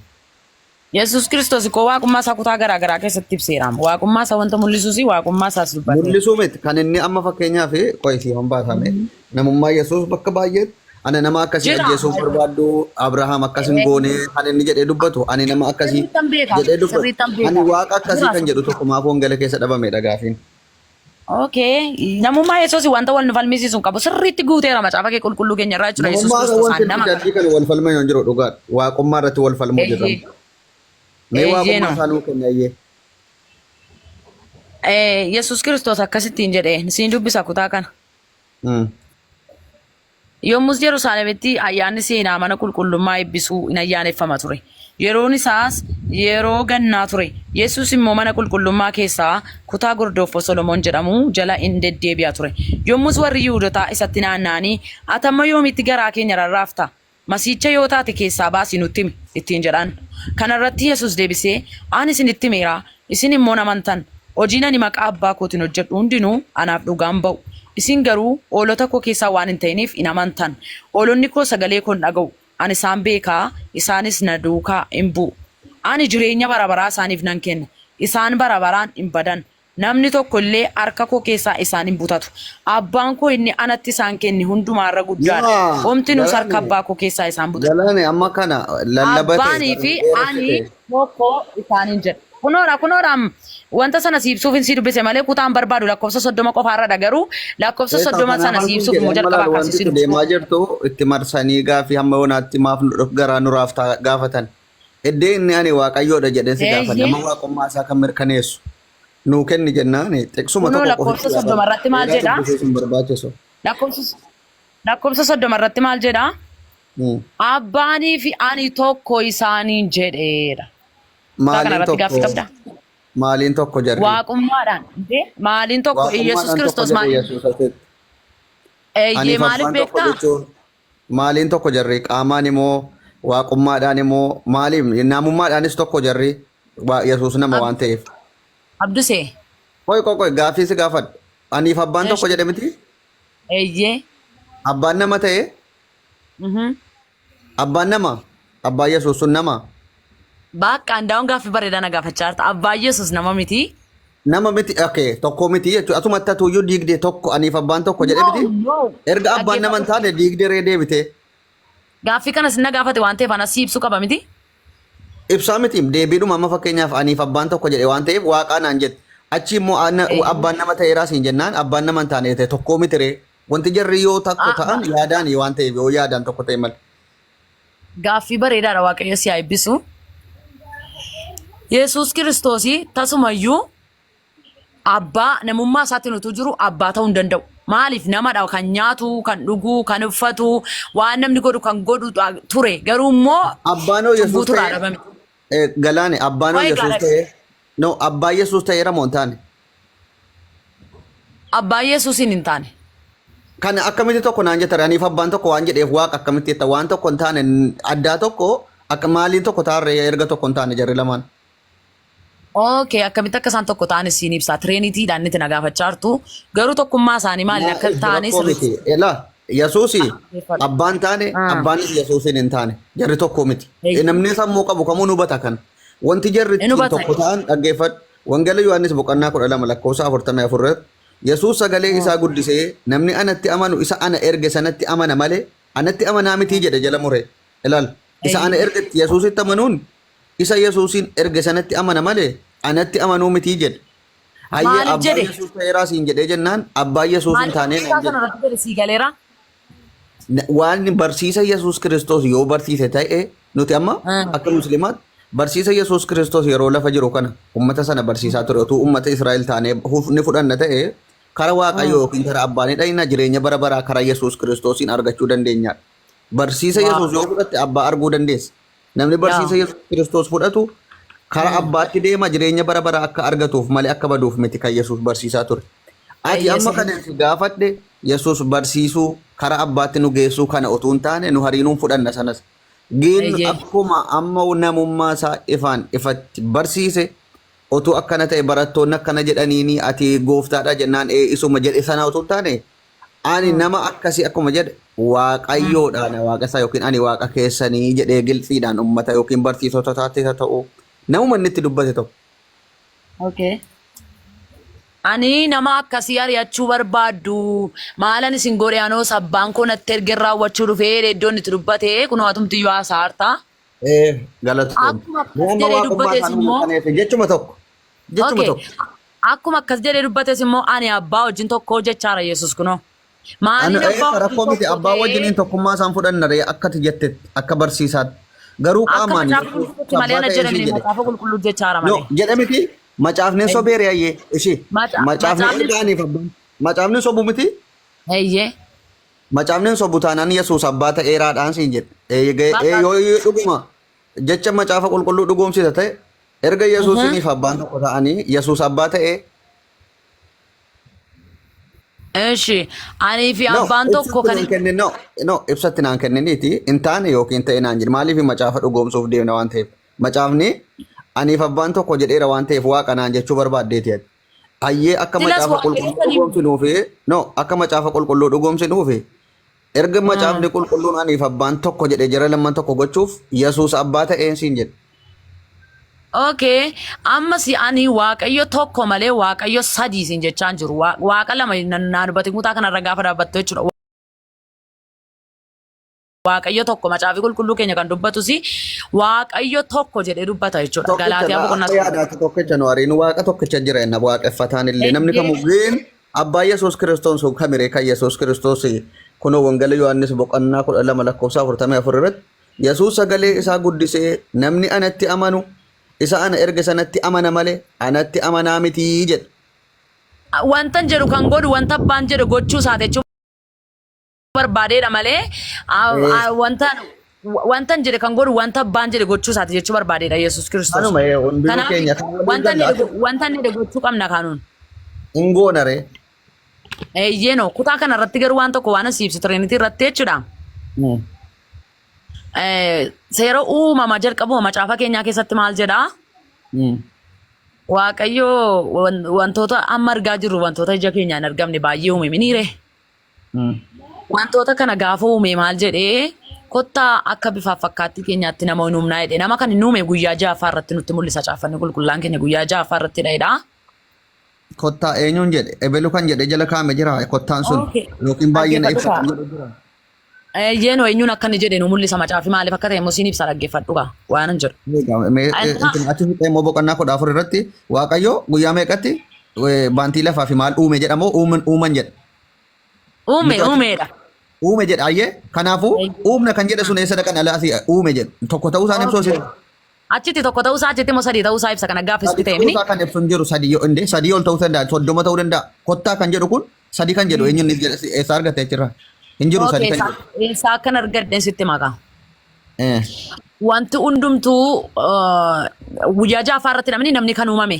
Yesus Kiristoos koo waaqummaa isaa kutaa garaa garaa keessatti ibseera. Waaqummaa isaa wanta mul'isuus waaqummaa isaas dubbate. Mul'isuu miti kan inni amma fakkeenyaaf qo'isii hambaasame namummaa Yesuus bakka baay'eetti ana nama akkasii ajjeesuuf barbaaddu Abrahaam akkas hin goone kan inni jedhee dubbatu ani nama akkasii jedhee dubbatu ani waaqa akkasii kan jedhu tokko maaf wongala keessa dhabamedha gaafiin. Okay, namummaa Yesuus wanta wal falmisiisuun qabu sirriitti guuteera macaafa kee qulqulluu keenya irraa jechuudha. Yesuus Kiristoos nama kan wal falmaa yoo jiru dhugaa waaqummaa irratti wal falmuu jirra. Mee waaqummaa isaanuu kennayyee. Yesuus Kiristoos akkasittiin jedhee siin dubbisa kutaa kana. Yommus Yerusaalemitti ayyaanni seenaa mana qulqullummaa eebbisuu hin ayyaaneffama ture. Yeroon isaas yeroo gannaa ture. Yesuus immoo mana qulqullummaa keessaa kutaa gordooffoo Solomoon jedhamu jala in deddeebi'a ture. Yommus warri Yihuudotaa isatti naanna'anii ati amma yoomitti garaa keenya rarraafta? Masiicha yoo taate keessaa baasii nutti himi ittiin jedhan. Kana irratti Yesuus deebisee ani isinitti himeera isin immoo amantan. Hojiin ani maqaa abbaa kootiin hojjedhu hundinuu anaaf dhugaan ba'u. Isin garuu hoolota koo keessaa waan hin ta'iniif hin amantan. Hoolonni koo sagalee koo hin dhaga'u. Ani isaan beekaa isaanis na duukaa hin bu'u. Ani jireenya bara baraa isaaniif nan kenna. Isaan bara baraan hin badan. Namni tokko illee harka koo keessaa isaan hin butatu. Abbaan koo inni anatti isaan kenne hundumaarra guddaadha. Omti nus harka abbaa koo keessaa isaan butatu. Galaane amma kana lallabate. Abbaanii fi ani tokko isaaniin jedha. Kunoora wanta sana siibsuuf hin si dubbise malee kutaan barbaadu lakkoofsa 30 qofaarra garuu lakkoofsa 30 sana siibsuuf immoo jalqaba akkasii si dubbise. Deemaa jirtu itti marsanii gaafii hamma yoonaatti maaf garaa nuraaf gaafatan. Iddee inni ani waaqayyoodha jedhee si gaafata. Nama waaqummaa isaa kan mirkaneessu. Nuu kenni jennaan teessuma tokko lakkoofsa 30 irratti maal jedha? Lakkoofsa 30 irratti maal jedha? Abbaanii fi ani tokko isaaniin jedheera. Maaliin tokko jarri? Waaqummaadhaan. Maaliin tokko Yesuus Kiristoos maaliin? Maaliif beektaa? Maaliin tokko jarri qaamaan immoo waaqummaadhaan immoo maaliif namummaadhaanis tokko jarri Yesuus nama waan ta'eef. Abdusee. Qoy gaafii si gaafadhu. Aniif abbaan tokko jedhe miti? Abbaan nama ta'e? Abbaan nama? Abbaan Yesuus sun nama? Bakka andaa'uun gaaffii bareedaa na gaafachaa jirta. Abbaan Yesuus nama miti? Nama miti okay tokko miti jechuudha. Asumatti tuuyyuu diigdee tokko aniif abbaan tokko jedhe miti? Erga abbaan nama hin taane diigdee ree deebite. Gaaffii kanas na gaafate waan ta'eef anas ibsuu qaba miti? Ibsaa miti deebiidhuma amma fakkeenyaaf aniif abbaan tokko jedhe waan ta'eef waaqaan aan jette. Achi immoo abbaan nama ta'eeraa siin jennaan abbaan nama hin taane ta'e tokko miti ree. Wanti jarri yoo takko ta'an yaadaan waan ta'eef yoo yaadaan tokko ta'e malee. Gaaffii bareedaadha waaqayyo si haa eebbisu. Yesuus Kiristoos tasumayyuu abbaa namummaa isaatiin utuu jiru abbaa ta'uu hin danda'u. Maaliif namadha kan nyaatu, kan dhugu, kan uffatu, waan namni godhu kan godhu ture. Garuu immoo abbaanoo Yesuus ta'e Galaane abbaanoo Yesuus ta'e no abbaa Yesuus ta'eera moo hin taane? Abbaa Yesuusin hin taane. Kan akkamitti tokko naan jetta aniif abbaan tokko waan jedheef waaqa akkamitti jetta waan tokko hin taane addaa tokko akka maaliin tokko taarree erga tokko hin taane jarri lamaan. Okay, akkamitti akka isaan tokko ta'an siin ibsaa. Tireeniitiidhaan itti na gaafachaa jirtu. Garuu tokkummaa isaanii maali akka ta'anis Yesuus abbaan taane abbaanis Yesuusin hin taane jarri tokko miti. Namni sammuu qabu kamuu nu hubata kan. Wanti jarri tokko ta'an dhaggeeffadhu. Wangeela Yohaannis boqonnaa 12 lakkoofsa 44 Yesuus sagalee isaa guddisee namni anatti amanu isa ana erge sanatti amana malee anatti amanaa miti jedhe jala muree. Ilaal isa ana ergetti Yesuusitti amanuun isa Yesuusin erge sanatti amana malee anatti amanuu miti jedhe. Hayyee abbaa Yesuus ta'eeraa siin jedhee jennaan abbaa Yesuusin taaneen waan barsiisa Yesuus Kiristoos yoo barsiise ta'e nuti amma akka musliimaatti barsiisa Yesuus Kiristoos yeroo lafa jiru kana ummata sana barsiisaa ture utuu ummata Israa'el taanee ni fudhanna ta'e karaa Waaqayyoo yookiin karaa abbaanii dhayina jireenya bara baraa karaa Yesuus Kiristoosiin argachuu dandeenya. Barsiisa Wow. Yesuus yoo fudhatte abbaa arguu dandeessa. Namni barsiisa Yeah. Yesuus Kiristoos fudhatu karaa abbaatti deema jireenya bara bara akka argatuuf malee akka baduuf miti kan Yesuus barsiisaa ture. Ati Yes. amma kana si gaafadhe Yesuus barsiisuu karaa abbaatti nu geessuu kana utuu hin taane nu hariinuun fudhanna sanas. Giin Yes. akkuma amma namummaa isaa ifaan ifatti barsiise utuu akkana ta'e barattoonni akkana jedhaniini ati gooftaadha jennaan isuma jedhe sana utuu hin taane ani nama akkasii akkuma jedhe waaqayyoodhaan waaqa isaa yookiin ani waaqa keessanii jedhee gilxiidhaan ummata yookiin barsiisota taatee haa ta'u namuma inni itti dubbate ta'u. Okay. Ani nama akkasii ari'achuu barbaaddu maalan isin godhe anoo sabbaan koo natti erga raawwachuu dhufee iddoon itti dubbate kunoo atumti yoo haasaarta. Galatoon. Akkuma akkas jedhee dubbates immoo Jechuma tokko. Jechuma okay. tokko. Akkuma akkas jedhee dubbates immoo ani abbaa wajjin tokko jechaara Yesuus kunoo. Maaliin abbaa Rakkoo miti abbaa wajjiniin tokkummaa isaan fudhanna ree akkati jette akka barsiisaatti. Garuu akka qaamaan macaafa qulqulluutti malee ana jedhamne macaafa qulqulluu jechaara No, malee. jedhe miti macaafni sobeere ayyee ishee. Macaafni macaafni- ergaaniif abbaan. Macaafni sobu miti. Eeyyee. Macaafni sobu taanaan Yesuus abbaa ta'eeraadhaan siin jedhe. Yoo dhuguma jecha macaafa qulqulluu dhugoomsita ta'e erga Yesuusiniif abbaan tokko ta'anii Yesuus abbaa ta'ee Eeshi ani fi abbaan tokko kan ibsatti naan kenniniiti hin taane yookiin ta'e naan jedhe maaliif macaafa dhugoomsuuf deemna waan ta'eef macaafni aniif abbaan tokko jedheera waan ta'eef waaqa naan jechuu barbaaddeeti ati. Ayyee akka Silas macaafa waaqa qulqulluu keessanii- dhugoomsinuufi akka macaafa qulqulluu dhugoomsinuufi erga macaafni qulqulluun aniif abbaan tokko jedhe jara lamman tokko gochuuf Yesuus abbaa ta'een siin jedhe. Okay, amma si ani waaqayyo tokko malee waaqayyo sadii siin jechaan jiru. Waaqa lama naa dubbate kutaa kanarra gaafa dhaabbattu jechuudha. Waaqayyo tokko macaafi qulqulluu keenya kan dubbatu si waaqayyo tokko jedhee dubbata jechuudha. Galaatiyaa boqonnaa yaadaatu tokkicha nu ariinu waaqa tokkicha jira enna waaqeffataan illee namni kamuu geen abbaa Yesuus Kiristoos sun kamire kan Yesuus Kiristoos kunoo wangeela Yohaannis boqonnaa 12:44 irratti Yesuus sagalee isaa guddisee namni anatti amanu isa ana erga sanatti amana malee anatti amanaa miti jedha. Wantan jedhu kan godhu wanta abbaan jedhu gochuu isaati jechuudha. Barbaadeedha malee wantan jedhe kan godhu wanta abbaan jedhe gochuu isaati jechuu barbaadeedha Yesuus Kiristoos. Anuma hundinuu keenya Wanta inni gochuu qabna kanuun. ingoonare. Eeyyeenoo kutaa kana irratti garuu waan tokko waan asiibsi tireeniti irratti jechuudha. Seera uumama jalqabuma macaafa keenyaa keessatti maal jedhaa? Waaqayyo wantoota amma argaa jirru wantoota ija keenyaan argamne baay'ee uume miniire. Wantoota kana gaafa uume maal jedhee kottaa akka bifaaf fakkaattii keenyaatti nama hin uumnaa jedhee nama kan hin uume guyyaa ja'affaa irratti nutti mul'isa caaffanni qulqullaan keenya guyyaa ja'affaa irratti dha. Kottaa eenyuun jedhe ebelu kan jedhe jala kaame jira kottaan sun Okay. yookiin baay'een Dhaggeeffadhu ibsatu jira. Eeyyeenoo eenyuun akkana jedhe nu mul'isa macaafi maaliif akka ta'e immoo siin ibsa dhaggeeffadhu gaa waan hin jedhu. Achi fixee immoo boqonnaa 14 irratti Waaqayyo guyyaa meeqatti baantii lafaa fi maal uume jedhamoo uuman jedha. Uumeedha. Uume jedha ayyee kanaafuu uumna kan jedhe sun eessa dhaqan ala asii uume jedhu tokko ta'uu isaan ibsoo sin. Achitti tokko ta'uu isaa achitti immoo sadii ta'uu isaa ibsa kana gaafa ibsitu ta'e mini. Kottaa kan ibsu hin jiru sadii ol ta'uu danda'a 30 ta'uu danda'a kottaa kan jedhu kun sadii kan jedhu eenyuun jedhe eessa argate achirraa hin jiru sadii kan jedhu. Isaa akkan argadheen sitti maqaa. Wanti hundumtuu guyyaa ja'affaa irratti namni kan uumame.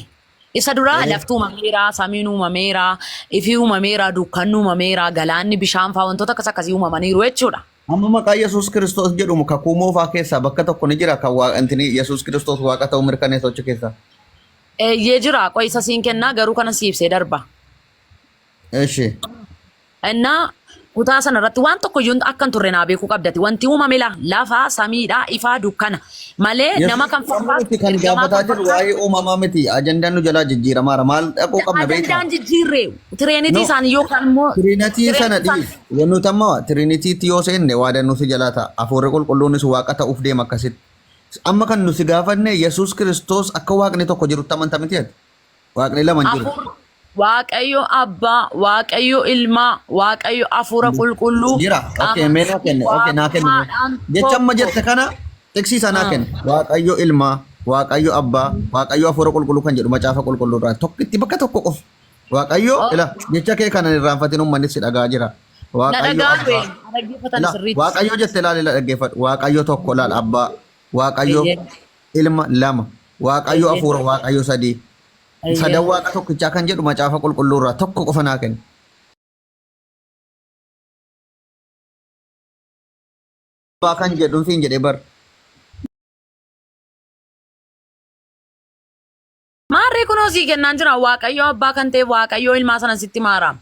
Isa duraa lafti uumameera, samiin uumameera, ifi uumameera, dukkanni uumameera, galaanni bishaan fa'aa wantoota akkas akkasii uumamaniiru jechuudha. Amma maqaa Yesuus Kiristoos jedhamu kakuu moofaa keessaa bakka tokko ni jira kan waaqni Yesuus Kiristoos waaqa ta'uu mirkaneessa achi keessaa. Eeyyee jira qo'i isa siin kennaa garuu kana siibsee darba. Eshi. Innaa kutaa sana irratti waan tokko iyyuu akka hin turre naa beekuu qabdati. Wanti uumame lafa, samiidha, ifaa, dukkana. Malee nama kan fakkaatu kan gaafataa jiru waa'ee uumamaa miti ajandaan nu jalaa jijjiiramaara maal dhaquu qabna beektaa. Ajandaan jijjiirree tiriinitii isaanii yookaan immoo Tiriinitii sana dhiis wantoota amma tiriinitiitti yoo seenne waadaa nuti jalaa ta'a hafuurri qulqulluunis waaqa ta'uuf deema akkasitti. Amma kan nuti gaafanne Yesuus Kiristoos akka waaqni tokko jirutti amantaa miti ati. Waaqni lama hin jiru. Waaqayyo abbaa, waaqayyo ilmaa, waaqayyo hafuura qulqulluu. Jira. Okay, mee naa kenne. Okay, naa kenne. Jecha amma jette kana Teksiisa naa kenna. Waaqayyo ilmaa, waaqayyo abbaa, waaqayyo hafuura qulqulluu kan jedhu macaafa qulqulluu irraa tokkitti bakka tokko qofa. Waaqayyo ila jecha kee kana irraanfatiin uummanni si dhagaa jira. Waaqayyo dhaga'ame abbaa. dhaggeeffatan La sirriitti. waaqayyo jettee laal ila dhaggeeffadhu. Waaqayyo tokko laal abbaa. Waaqayyo Eeyyee. ilma lama. Waaqayyo Eeyyee. hafuura waaqayyo sadii. Eeyyee. Sadan waaqa tokkichaa kan jedhu macaafa qulqulluu irraa tokko qofa naa kenna. Abbaa kan jedhu siin jedhee bar. Maarree kunoo sii kennaan jira waaqayyo abbaa kan ta'e waaqayyo ilmaa sana sitti maaraam.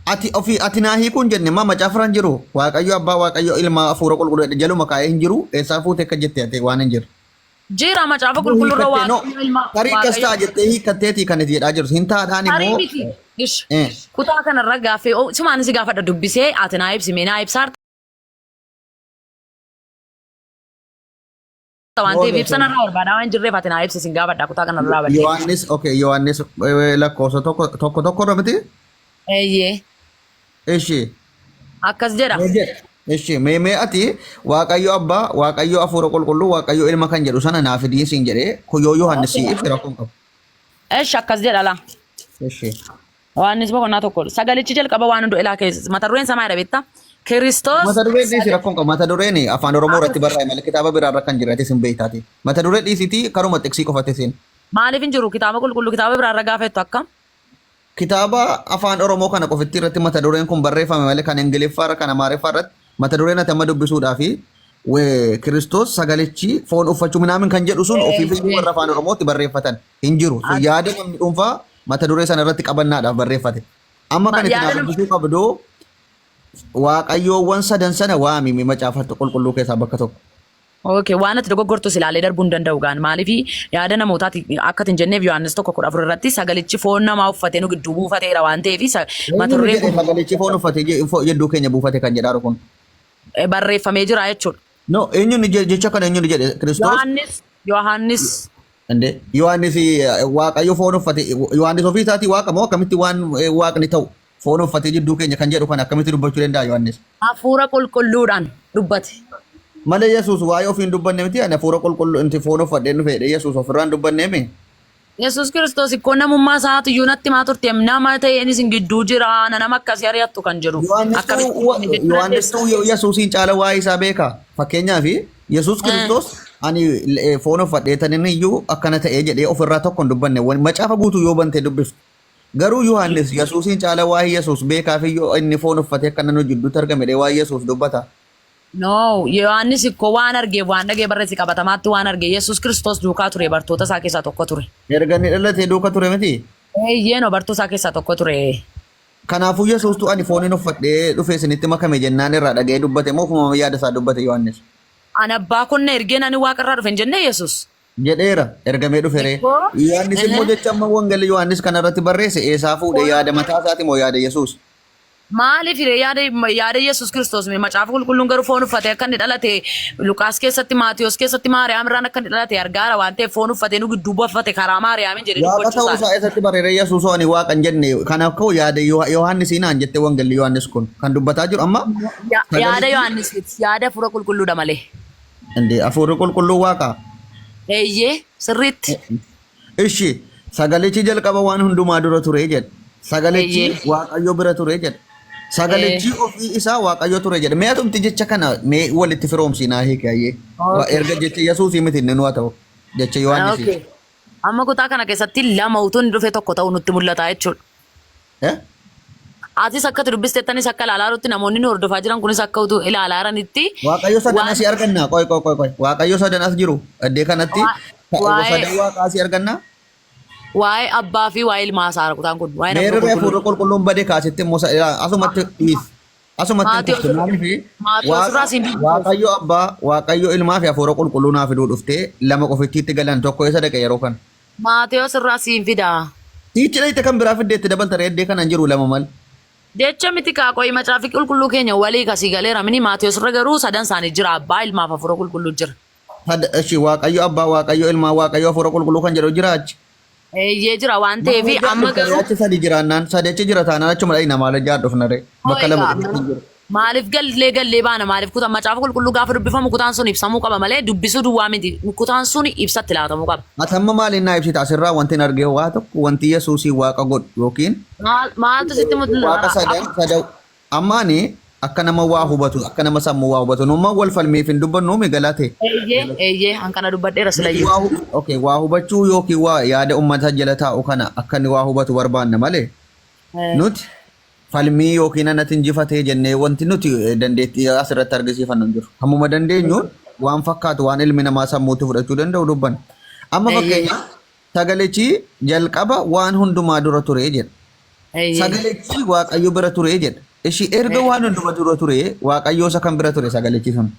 Ati naa hiikuun jenne maa macaafiraan jiru waaqayyo abbaa waaqayyo ilma hafuura qulqulluu jaluma kaa'ee hin jiru eessaa fuute akka jettee ati waan hin jiru. Jira macaafa qulqulluurra waaqayyo ilmaa Tarii kastaa jettee hiikkatteetii kan itti jedhaa jirtu hin taadhaan Tarii immoo. miti. Ish. Eh. Kutaa kanarra gaaffee simaan si gaafadha dubbisee ati naa ibsi mee naa ibsaar waan ta'eef ibsanarraa barbaadaa waan jirreef ati naa ibsi sin gaafadha kutaa kanarraa badde. Yohaannis lakkoofsa tokko irra miti. Eeyyee. Ishi. Akkas jedha. Ishi mee ati waaqayyo abbaa waaqayyo hafuura qulqulluu waaqayyo ilma kan jedhu sana naaf fidii siin jedhee kuyyoo Yohaannis ibsi rakkoon qabu. Eesh akkas jedha laa. Ishi. Yohaannis boqonnaa tokko sagalichi jalqaba waan hunduu ilaa keessa mata dureen samaa jedha beektaa. Kiristoos. Mata dureen dhiisi rakkoon qabu. Mata dureen afaan Oromoo irratti barraa'e malee kitaaba biraa irra kan jiraate sin beektaati. Mata duree dhiisitii karuma xiqsii qofate sin. Maaliif hin jiru kitaaba qulqulluu kitaaba biraa irra gaafettu akkam? Kitaaba afaan Oromoo kana qofitti irratti mata dureen kun barreeffame malee kan Ingiliffaa irra kan Amaariffaa irratti mata dureen ati amma dubbisuudhaa fi Kiristoos sagalichi foon uffachuu minaamin kan jedhu sun ofiif warra afaan Oromootti barreeffatan hin jiru. Yaada namni dhuunfaa mata duree sana irratti qabannaadhaaf barreeffate. Amma kan itti naaf dubbisuu qabdu waaqayyoowwan sadan sana waamimi macaafa qulqulluu keessaa bakka tokko. Okay, waan ati dogoggortu silaalee darbuu hin danda'u gaan maaliif yaada namootaati akka hin jenneef Yohaannis 1:14 irratti sagalichi foon namaa uffatee nu gidduu buufateera waan ta'eef mata dureen kun Sagalichi foon uffatee jedduu keenya buufate kan jedhaa kun. barreeffamee jira jechuudha. No, eenyuun jecha kana eenyuun jedhe Kiristoos? Yohaannis Ande Yohaannis waaqayyo foon uffate Yohaannis ofii isaatii waaqa moo akkamitti waan waaqni ta'u foon uffatee jidduu keenya kan jedhu kan akkamitti dubbachuu danda'a Yohaannis? hafuura qulqulluudhaan dubbate. Malee Yesuus waa'ee ofiin dubbanne miti ani hafuura qulqulluu inti foon uffadhee nu fedhe Yesuus ofirraan dubbanne mi? Yesuus Kiristoos ikkoo namummaa isaati iyyuu natti maa turte nama ta'eenis hin gidduu jira nama akkasii ari'attu kan jedhu. Yohaannis Yesuusiin caala waa'ee isaa beeka. Fakkeenyaaf Yesuus Kiristoos ani foon uffadhee tanin iyyuu akkana ta'ee jedhee ofirraa tokko hin dubbanne macaafa guutuu yoo bante dubbiftu. Garuu Yohaannis Yesuusiin caala waa'ee Yesuus beekaaf iyyuu inni foon uffatee akkana nu jidduutti argame waa'ee Yesuus dubbata. No, Yohaannis ikkoo waan argee waan dhagee barreessi qabatamaatti waan argee Yesuus Kiristoos duukaa ture bartoota isaa keessaa tokko ture. Erga inni dhalatee duuka ture miti? Eeyyee no bartoota isaa keessaa tokko ture. Kanaafuu Yesuustu ani fooniin uffadhee dhufee isinitti makame jennaan irraa dhaga'ee dubbate moo ofuma yaada isaa dubbate Yohaannis? Ani abbaa kunne ergeen ani waaqarraa dhufe hin jenne Yesuus. Jedheera ergamee dhufere. Yohaannis immoo jecha amma wangeelii Yohaannis kanarratti barreesse eessaa fuudhe yaada mataa isaati moo yaada Yesuus? Maaliif yaada Yesuus Kiristoos macaafa qulqulluun garuu foon uffatee akka inni dhalate Luqaas keessatti Maatiyos keessatti Maariyaam irraan akka inni dhalate argaara waan ta'eef foon uffatee nu gidduu buufate karaa Maariyaamin jedhee Waaqa ta'uu isaa eessatti barreere Yesuus ani waaqa hin jenne kanaaf ka'u yaada Yohaannisinaan jette wangeelii Yohaannis kun kan dubbataa jiru amma. Yaada Yohaannis yaada hafuura qulqulluudha malee. Inde hafuurri qulqulluu waaqa. Eeyyee sirriitti. Ishi sagalichi jalqaba waan hundumaa dura ture jedha. Sagalichi waaqayyo bira ture jedha. Sagalichi ofii isaa waaqayyo ture jedha. Mee atumti jecha kana mee walitti firoomsinaa hiikayyee. Erga jecha Yesuusii miti inni nuwa ta'u. Jecha Yohaannis. Amma kutaa kana keessatti lama utuu inni dhufe tokko ta'u nutti mul'ata jechuudha. Atis akka dubbisteettanis akka ilaalaa jirutti namoonni nu hordofaa jiran kunis akka utuu ilaalaa jiranitti. Waaqayyo sadan asii arganna. Qoy. Waaqayyo sadan as jiru. Addee kanatti sadan waaqa asii arganna. Waa'ee abbaa fi waa'ee ilmaa isaa kutaan kun. Meerree hafuurri qulqulluun badee kaasitti immoo asumatti dhiis. Asumatti waaqayyo abbaa, waaqayyo ilmaa fi hafuura qulqulluu naaf fiduu dhuftee lama qofittiitti galan tokko eessa dhaqe yeroo kan. Maatiyos irraa siin fidaa. Siichi dhayite kan biraa fiddeetti dabalta reeddee kanan jiru lama mal. Jecha miti kaaqooyi macaafi qulqulluu keenya walii kasii galeera mini Maatiyos irra garuu sadan isaanii jira abbaa ilmaa fi hafuura qulqulluu jira. Waaqayyo abbaa, waaqayyo ilmaa, waaqayyo hafuura qulqulluu kan jedhu jira achi. Eeyyee jira waan ta'eef amma garuu achi sadi jiraannaan sadi jira taanaan achuma dhayina maal ijaa dhufna ree bakka lama jiru. Maaliif gallee baana maaliif kutaa macaafa qulqulluu gaafa dubbifamu kutaan sun ibsamuu qaba malee dubbisuu duwwaa miti kutaan sun ibsatti laatamuu qaba. Atamma maaliin naa ibsita asirraa wanti hin argee waa tokko wanti Yesuusii waaqa godhu yookiin maaltu sitti mul'ata? waaqa Ammaani akka nama waa hubatu akka nama sammuu waa hubatu numa wal falmiif hin dubbannu mi galate. Eeyyee hankana dubbadheera silayyuu. Okay waa hubachuu yookiin waa yaada uummata jala taa'u kana akka inni waa hubatu barbaanna malee. Nuti falmii yookiin anatti injifatee jennee wanti nuti dandeettii asirratti argisiifannu hin jiru. Hammuma dandeenyuun waan fakkaatu waan ilmi namaa sammuutti fudhachuu danda'u dubbanna. Amma fakkeenya sagalechi jalqaba waan hundumaa dura ture jedha. Sagalechi waaqayyo bira ture jedha. Ishi erga waan hundumaa dura ture waaqayyo isa kan bira ture sagalechi sun.